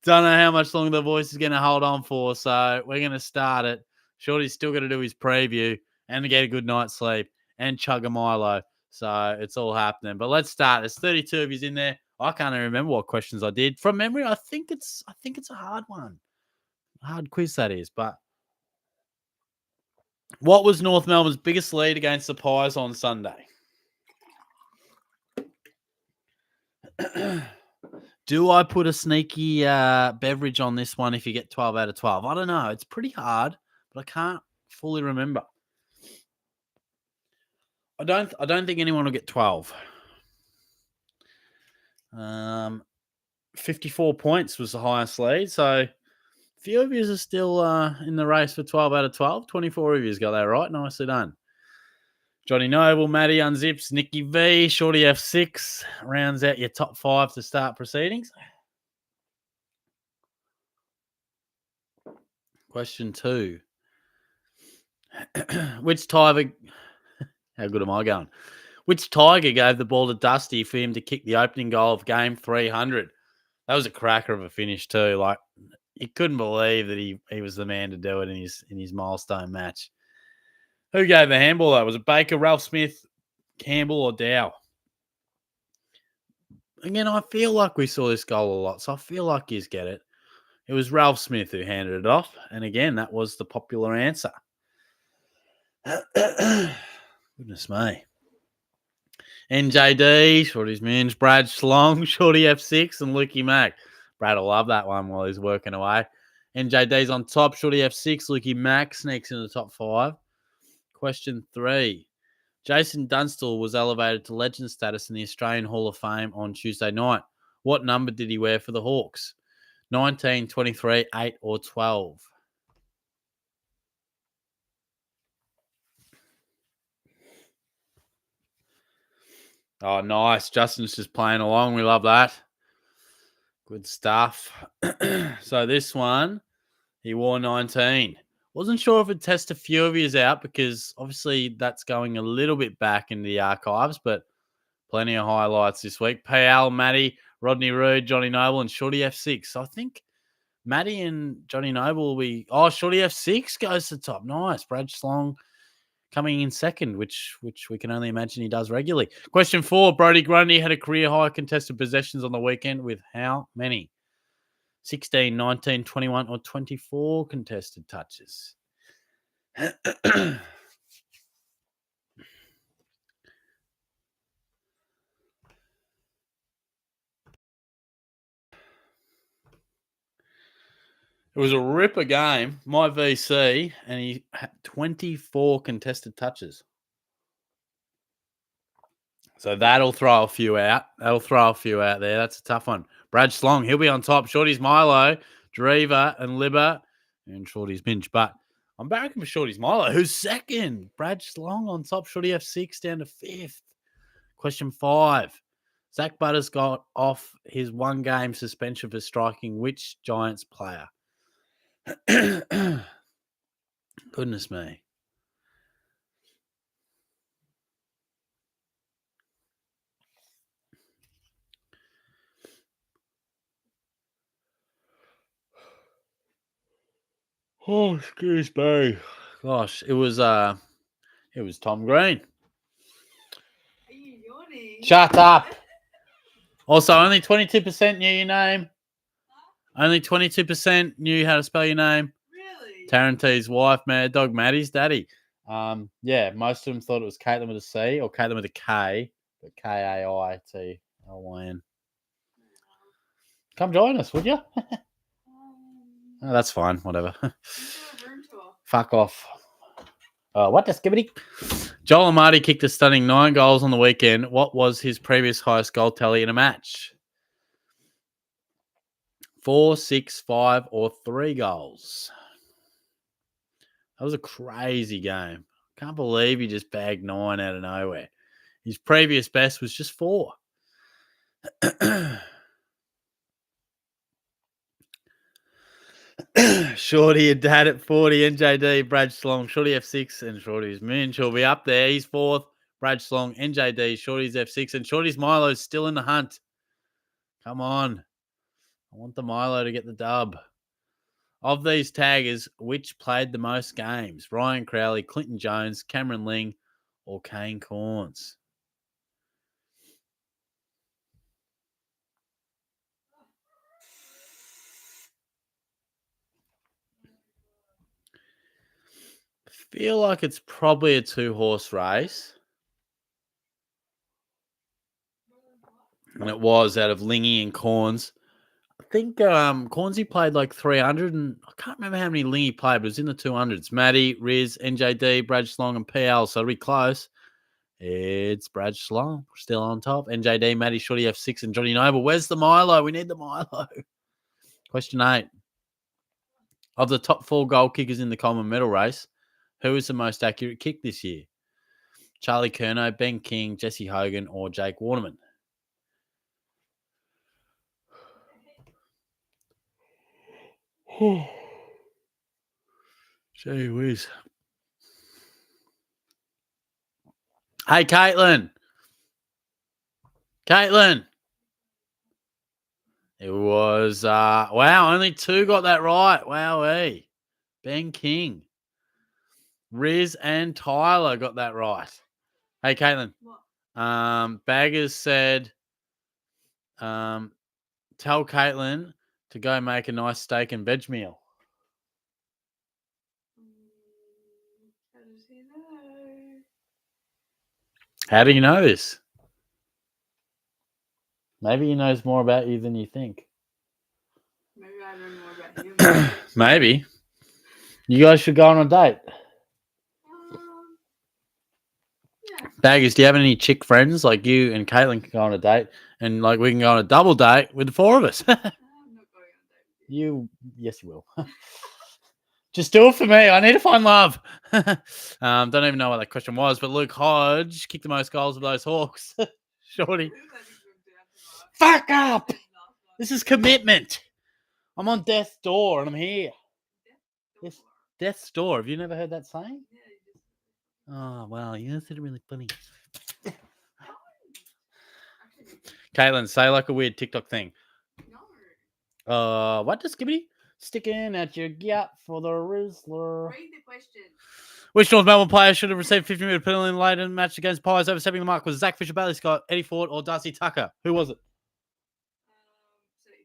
Don't know how much longer the voice is going to hold on for, so we're going to start it. Shorty's still going to do his preview and get a good night's sleep and chug a Milo. So it's all happening. But let's start. There's 32 of you in there. I can't even remember what questions I did. From memory, I think it's a hard one. A hard quiz, that is. But what was North Melbourne's biggest lead against the Pies on Sunday? Do I put a sneaky beverage on this one if you get 12 out of 12? I don't know. It's pretty hard, but I can't fully remember. I don't think anyone will get 12. 54 points was the highest lead. So a few of you are still in the race for 12 out of 12. 24 of you got that right. Nicely done. Johnny Noble, Matty unzips, Nicky V, Shorty F6 rounds out your top 5 to start proceedings. Question 2. Which Tiger... How good am I going? Which Tiger gave the ball to Dusty for him to kick the opening goal of game 300? That was a cracker of a finish too. Like, you couldn't believe that he was the man to do it in his milestone match. Who gave the handball though? Was it Baker, Ralph Smith, Campbell, or Dow? Again, I feel like we saw this goal a lot, so I feel like you get it. It was Ralph Smith who handed it off, and again, that was the popular answer. Goodness me. NJD, Shorty's Minge, Brad Schlong, Shorty F6, and Lukey Mack. Brad will love that one while he's working away. NJD's on top, Shorty F6, Lukey Mack sneaks in the top 5. Question 3. Jason Dunstall was elevated to legend status in the Australian Hall of Fame on Tuesday night. What number did he wear for the Hawks? 19, 23, 8, or 12? Oh, nice. Justin's just playing along. We love that. Good stuff. So this one, he wore 19. Wasn't sure if it'd test a few of yous out because obviously that's going a little bit back into the archives, but plenty of highlights this week. PL, Matty, Rodney Rood, Johnny Noble, and Shorty F6. So I think Matty and Johnny Noble will be... Oh, Shorty F6 goes to the top. Nice. Brad Schlong coming in second, which we can only imagine he does regularly. Question 4. Brodie Grundy had a career-high contested possessions on the weekend with how many? 16, 19, 21, or 24 contested touches. It was a ripper game, my VC, and he had 24 contested touches. So that'll throw a few out. There. That's a tough one. Brad Schlong, he'll be on top. Shorty's Milo, Drever, and Libber, and Shorty's Minch. But I'm barracking for Shorty's Milo, who's second. Brad Schlong on top. Shorty F6 down to 5th. Question 5. Zach Butters got off his 1-game suspension for striking which Giants player? Goodness me. Oh, excuse me. Gosh, it was Tom Green. Are you yawning? Shut up. Also, only 22% knew your name. Only 22% knew how to spell your name. Really? Tarantee's wife, Mad Dog, Maddie's daddy. Yeah, most of them thought it was Caitlin with a C or Caitlin with a K, but Kaitlyn. Come join us, would you? Oh, that's fine. Whatever. Let's do a room tour. Fuck off. What the skibbity? Joel Amati kicked a stunning 9 goals on the weekend. What was his previous highest goal tally in a match? 4, 6, 5, or 3 goals? That was a crazy game. Can't believe he just bagged 9 out of nowhere. His previous best was just 4. Shorty and Dad at 40, NJD, Brad Schlong, Shorty F6, and Shorty's Minch will be up there. He's 4th. Brad Schlong, NJD, Shorty's F6, and Shorty's Milo's still in the hunt. Come on. I want the Milo to get the dub. Of these taggers, which played the most games? Ryan Crowley, Clinton Jones, Cameron Ling, or Kane Corns? Feel like it's probably a 2-horse race. And it was out of Lingy and Corns. I think Cornsy played like 300, and I can't remember how many Lingy played, but it was in the 200s. Matty, Riz, NJD, Brad Schlong, and PL, so it'll be close. It's Brad Schlong still on top. NJD, Matty, Shorty F6, and Johnny Noble. Where's the Milo? We need the Milo. Question 8. Of the top 4 goal kickers in the Coleman medal race, who is the most accurate kick this year? Charlie Curnow, Ben King, Jesse Hogan, or Jake Waterman? Gee whiz. Hey, Caitlin. It was, wow, only 2 got that right. Wowee. Ben King. Riz and Tyler got that right. Hey, Caitlin. What? Baggers said, tell Caitlin to go make a nice steak and veg meal. How does he know? How do you know this? Maybe he knows more about you than you think. Maybe I know more about him. Maybe. You guys should go on a date. Yeah. Baggers, do you have any chick friends? Like you and Caitlin can go on a date, and like we can go on a double date with the 4 of us. I'm not going on a date with you. Yes, you will. Just do it for me. I need to find love. Don't even know what that question was, but Luke Hodge kicked the most goals of those Hawks. Shorty. Who's letting him down tonight? Fuck up. Last night. This is commitment. I'm on death's door and I'm here. Death Yes. door. Death's door. Have you never heard that saying? Yeah, you just. Oh, wow. You said it really funny. No. Actually, Caitlin, say like a weird TikTok thing. no. What does Skibbity? Sticking at your gut for the Rizzler. Read the question. Which North Melbourne player should have received 50-metre penalty in the later match against Pies overstepping the mark? Was Zach Fisher, Bailey Scott, Eddie Ford, or Darcy Tucker? Who was it? See.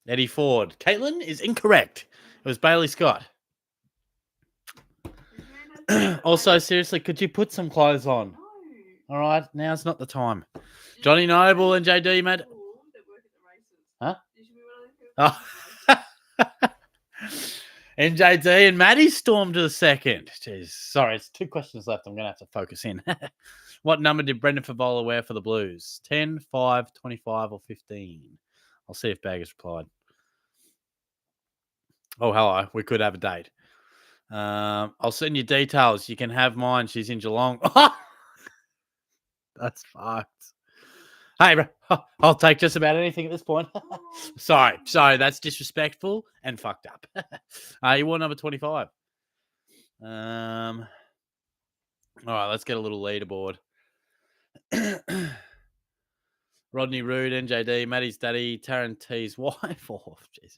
Eddie Ford. Caitlin is incorrect. It was Bailey Scott. Also, seriously, could you put some clothes on? No. All right, now's not the time. Johnny Noble and JD, mate. That work at the races. Huh? You should be one of the people Oh. that work at the races. NJD and Maddie stormed to the second. Jeez, sorry, it's 2 questions left. I'm going to have to focus in. What number did Brendan Favola wear for the Blues? 10, 5, 25, or 15? I'll see if Baggers replied. Oh, hello. We could have a date. I'll send you details. You can have mine. She's in Geelong. That's fucked. Hey, bro. I'll take just about anything at this point. Sorry. That's disrespectful and fucked up. You wore number 25. All right, let's get a little leaderboard. Rodney Rood, NJD, Maddie's daddy, Taryn T's wife. Oh, jeez.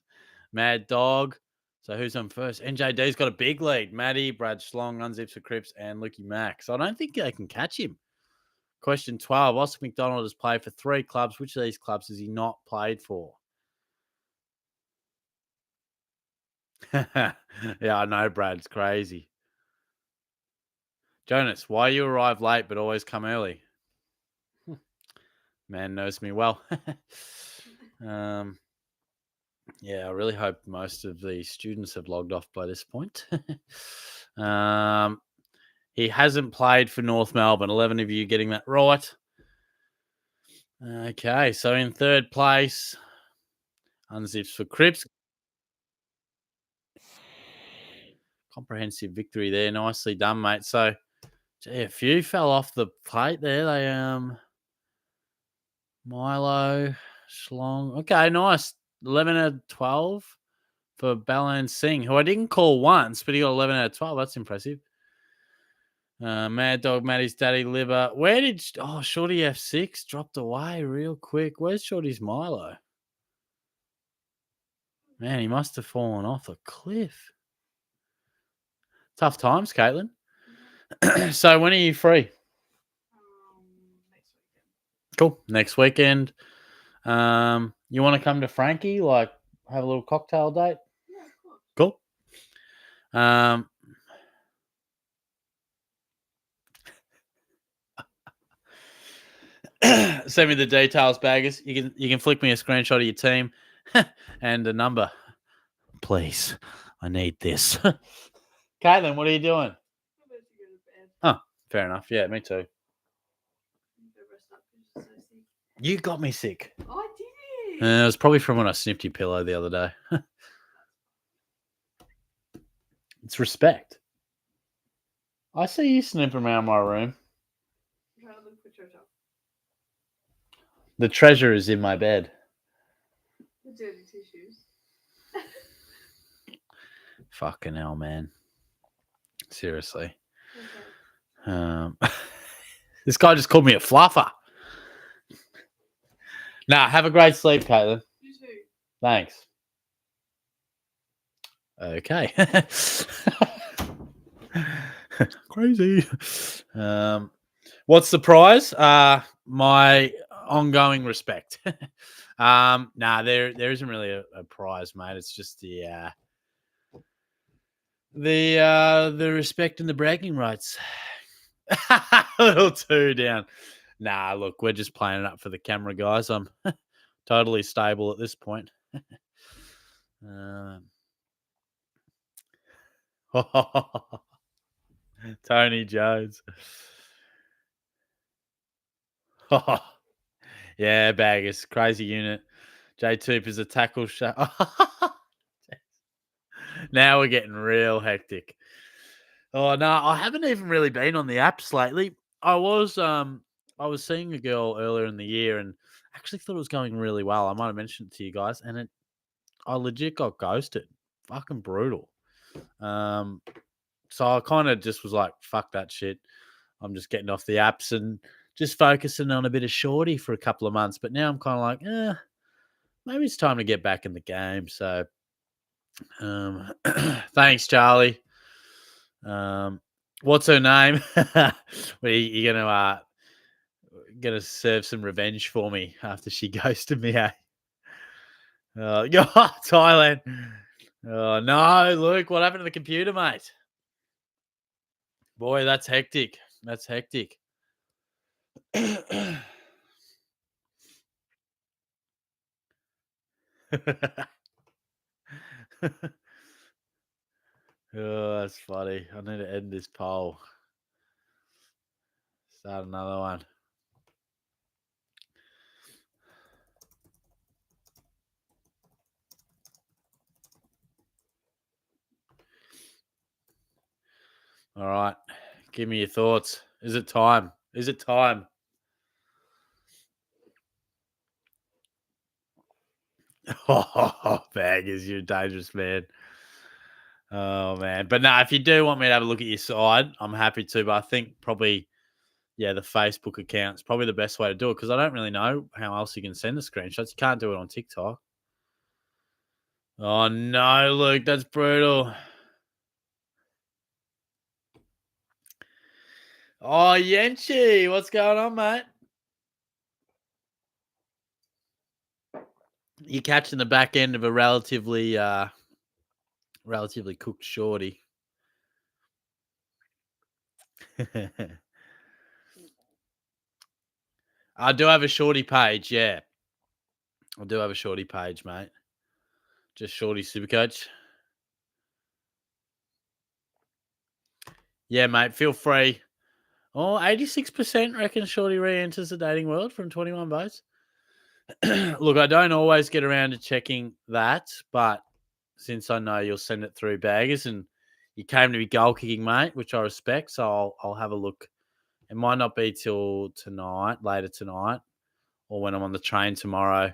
Mad Dog. So who's on first? NJD's got a big lead. Maddie, Brad Schlong, Unzips for Cripps, and Lukey Mack. So I don't think they can catch him. Question 12. Oscar McDonald has played for 3 clubs. Which of these clubs has he not played for? Yeah, I know, Brad. It's crazy. Jonas, why you arrive late but always come early? Man knows me well. Yeah, I really hope most of the students have logged off by this point. He hasn't played for North Melbourne. 11 of you getting that right. Okay, so in third place, unzips for Cripps. Comprehensive victory there. Nicely done, mate. So, gee, a few fell off the plate there. They Milo, Schlong. Okay, nice. 11 out of 12 for Balan Singh, who I didn't call once, but he got 11 out of 12. That's impressive. Mad Dog, Matty's Daddy, Liver. Where did Shorty F6 dropped away real quick? Where's Shorty's Milo? Man, he must have fallen off a cliff. Tough times, Caitlin. So when are you free? Next weekend. Cool. Next weekend. You want to come to Frankie? Like have a little cocktail date? Yeah, of course. Cool. Send me the details, baggers. You can flick me a screenshot of your team and a number, please. I need this. Caitlin, what are you doing? I'm about to go to bed. Oh, fair enough. Yeah, me too. Go rest up because you're so sick. You got me sick. Oh, I did. It was probably from when I sniffed your pillow the other day. It's respect. I see you sniffing around my room. I'm trying to look for treasure. The treasure is in my bed. The dirty tissues. Fucking hell, man. Seriously. Okay. This guy just called me a fluffer. Nah, have a great sleep, Caitlin. You too. Thanks. Okay. Crazy. What's the prize? My ongoing respect. Nah, there isn't really a prize, mate. It's just the respect and the bragging rights. A little too down. Nah, look, we're just playing it up for the camera, guys. I'm totally stable at this point. Tony Jones. Yeah, baggers. Crazy unit. J2 is a tackle shot. Now we're getting real hectic. Oh no, I haven't even really been on the apps lately. I was seeing a girl earlier in the year and actually thought it was going really well. I might have mentioned it to you guys, and I legit got ghosted. Fucking brutal. So I kind of just was like, fuck that shit. I'm just getting off the apps and just focusing on a bit of shorty for a couple of months. But now I'm kind of like, maybe it's time to get back in the game. So thanks, Charlie. What's her name? You gonna serve some revenge for me after she ghosted me? Eh? Thailand. Oh no, Luke, what happened to the computer, mate? Boy, that's hectic. That's hectic. Oh, that's funny. I need to end this poll. Start another one. All right. Give me your thoughts. Is it time? Is it time? Oh, Baggers, you're a dangerous man. Oh, man. But no, if you do want me to have a look at your side, I'm happy to. But I think probably, the Facebook account's probably the best way to do it because I don't really know how else you can send the screenshots. You can't do it on TikTok. Oh, no, Luke. That's brutal. Oh, Yenchi. What's going on, mate? You're catching the back end of a relatively cooked shorty. I do have a shorty page, yeah. I do have a shorty page, mate. Just Shorty Supercoach. Yeah, mate. Feel free. Oh, 86% reckon Shorty re-enters the dating world from 21 votes. Look, I don't always get around to checking that, but since I know you'll send it through baggers and you came to be goal kicking, mate, which I respect, so I'll have a look. It might not be till tonight, later tonight, or when I'm on the train tomorrow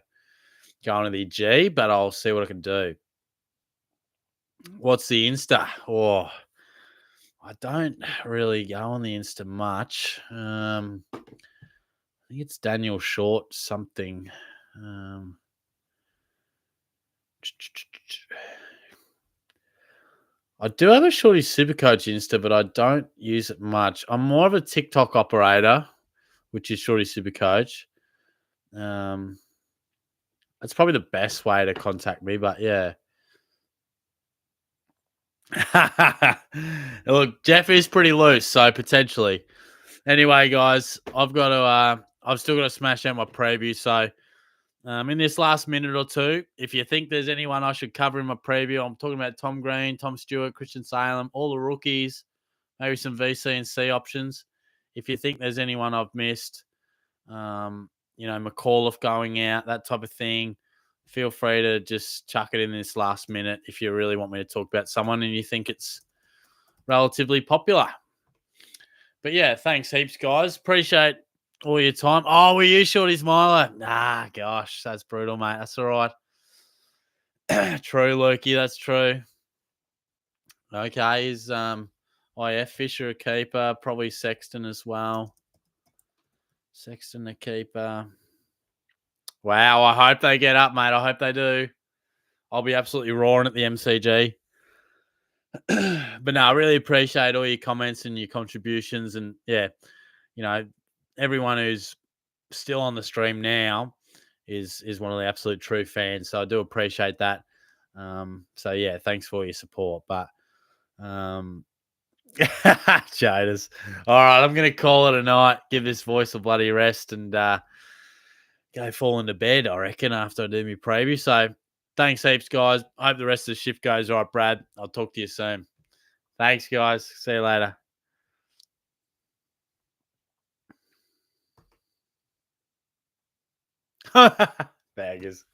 going to the G, but I'll see what I can do. What's the Insta? Oh, I don't really go on the Insta much. I think it's Daniel Short something. I do have a Shorty Supercoach Insta, but I don't use it much. I'm more of a TikTok operator, which is Shorty Supercoach. That's probably the best way to contact me, but yeah. Look, Jeff is pretty loose, so potentially. Anyway, guys, I've still got to smash out my preview. So, in this last minute or two, if you think there's anyone I should cover in my preview, I'm talking about Tom Green, Tom Stewart, Christian Salem, all the rookies, maybe some VC and C options. If you think there's anyone I've missed, McAuliffe going out, that type of thing, feel free to just chuck it in this last minute if you really want me to talk about someone and you think it's relatively popular. But yeah, thanks heaps, guys. Appreciate all your time. Oh, were you Shorty Smiler? Nah, gosh, that's brutal, mate. That's all right. True, Lukey, that's true. Okay, is IF Fisher a keeper? Probably Sexton as well. Sexton a keeper. Wow, I hope they get up, mate. I hope they do. I'll be absolutely roaring at the MCG. But no, I really appreciate all your comments and your contributions. And yeah, everyone who's still on the stream now is one of the absolute true fans. So I do appreciate that. So yeah, thanks for your support. But Jaders. All right, I'm gonna call it a night, give this voice a bloody rest, and go fall into bed, I reckon, after I do my preview. So thanks heaps, guys. I hope the rest of the shift goes all right, Brad. I'll talk to you soon. Thanks, guys. See you later. Baggers.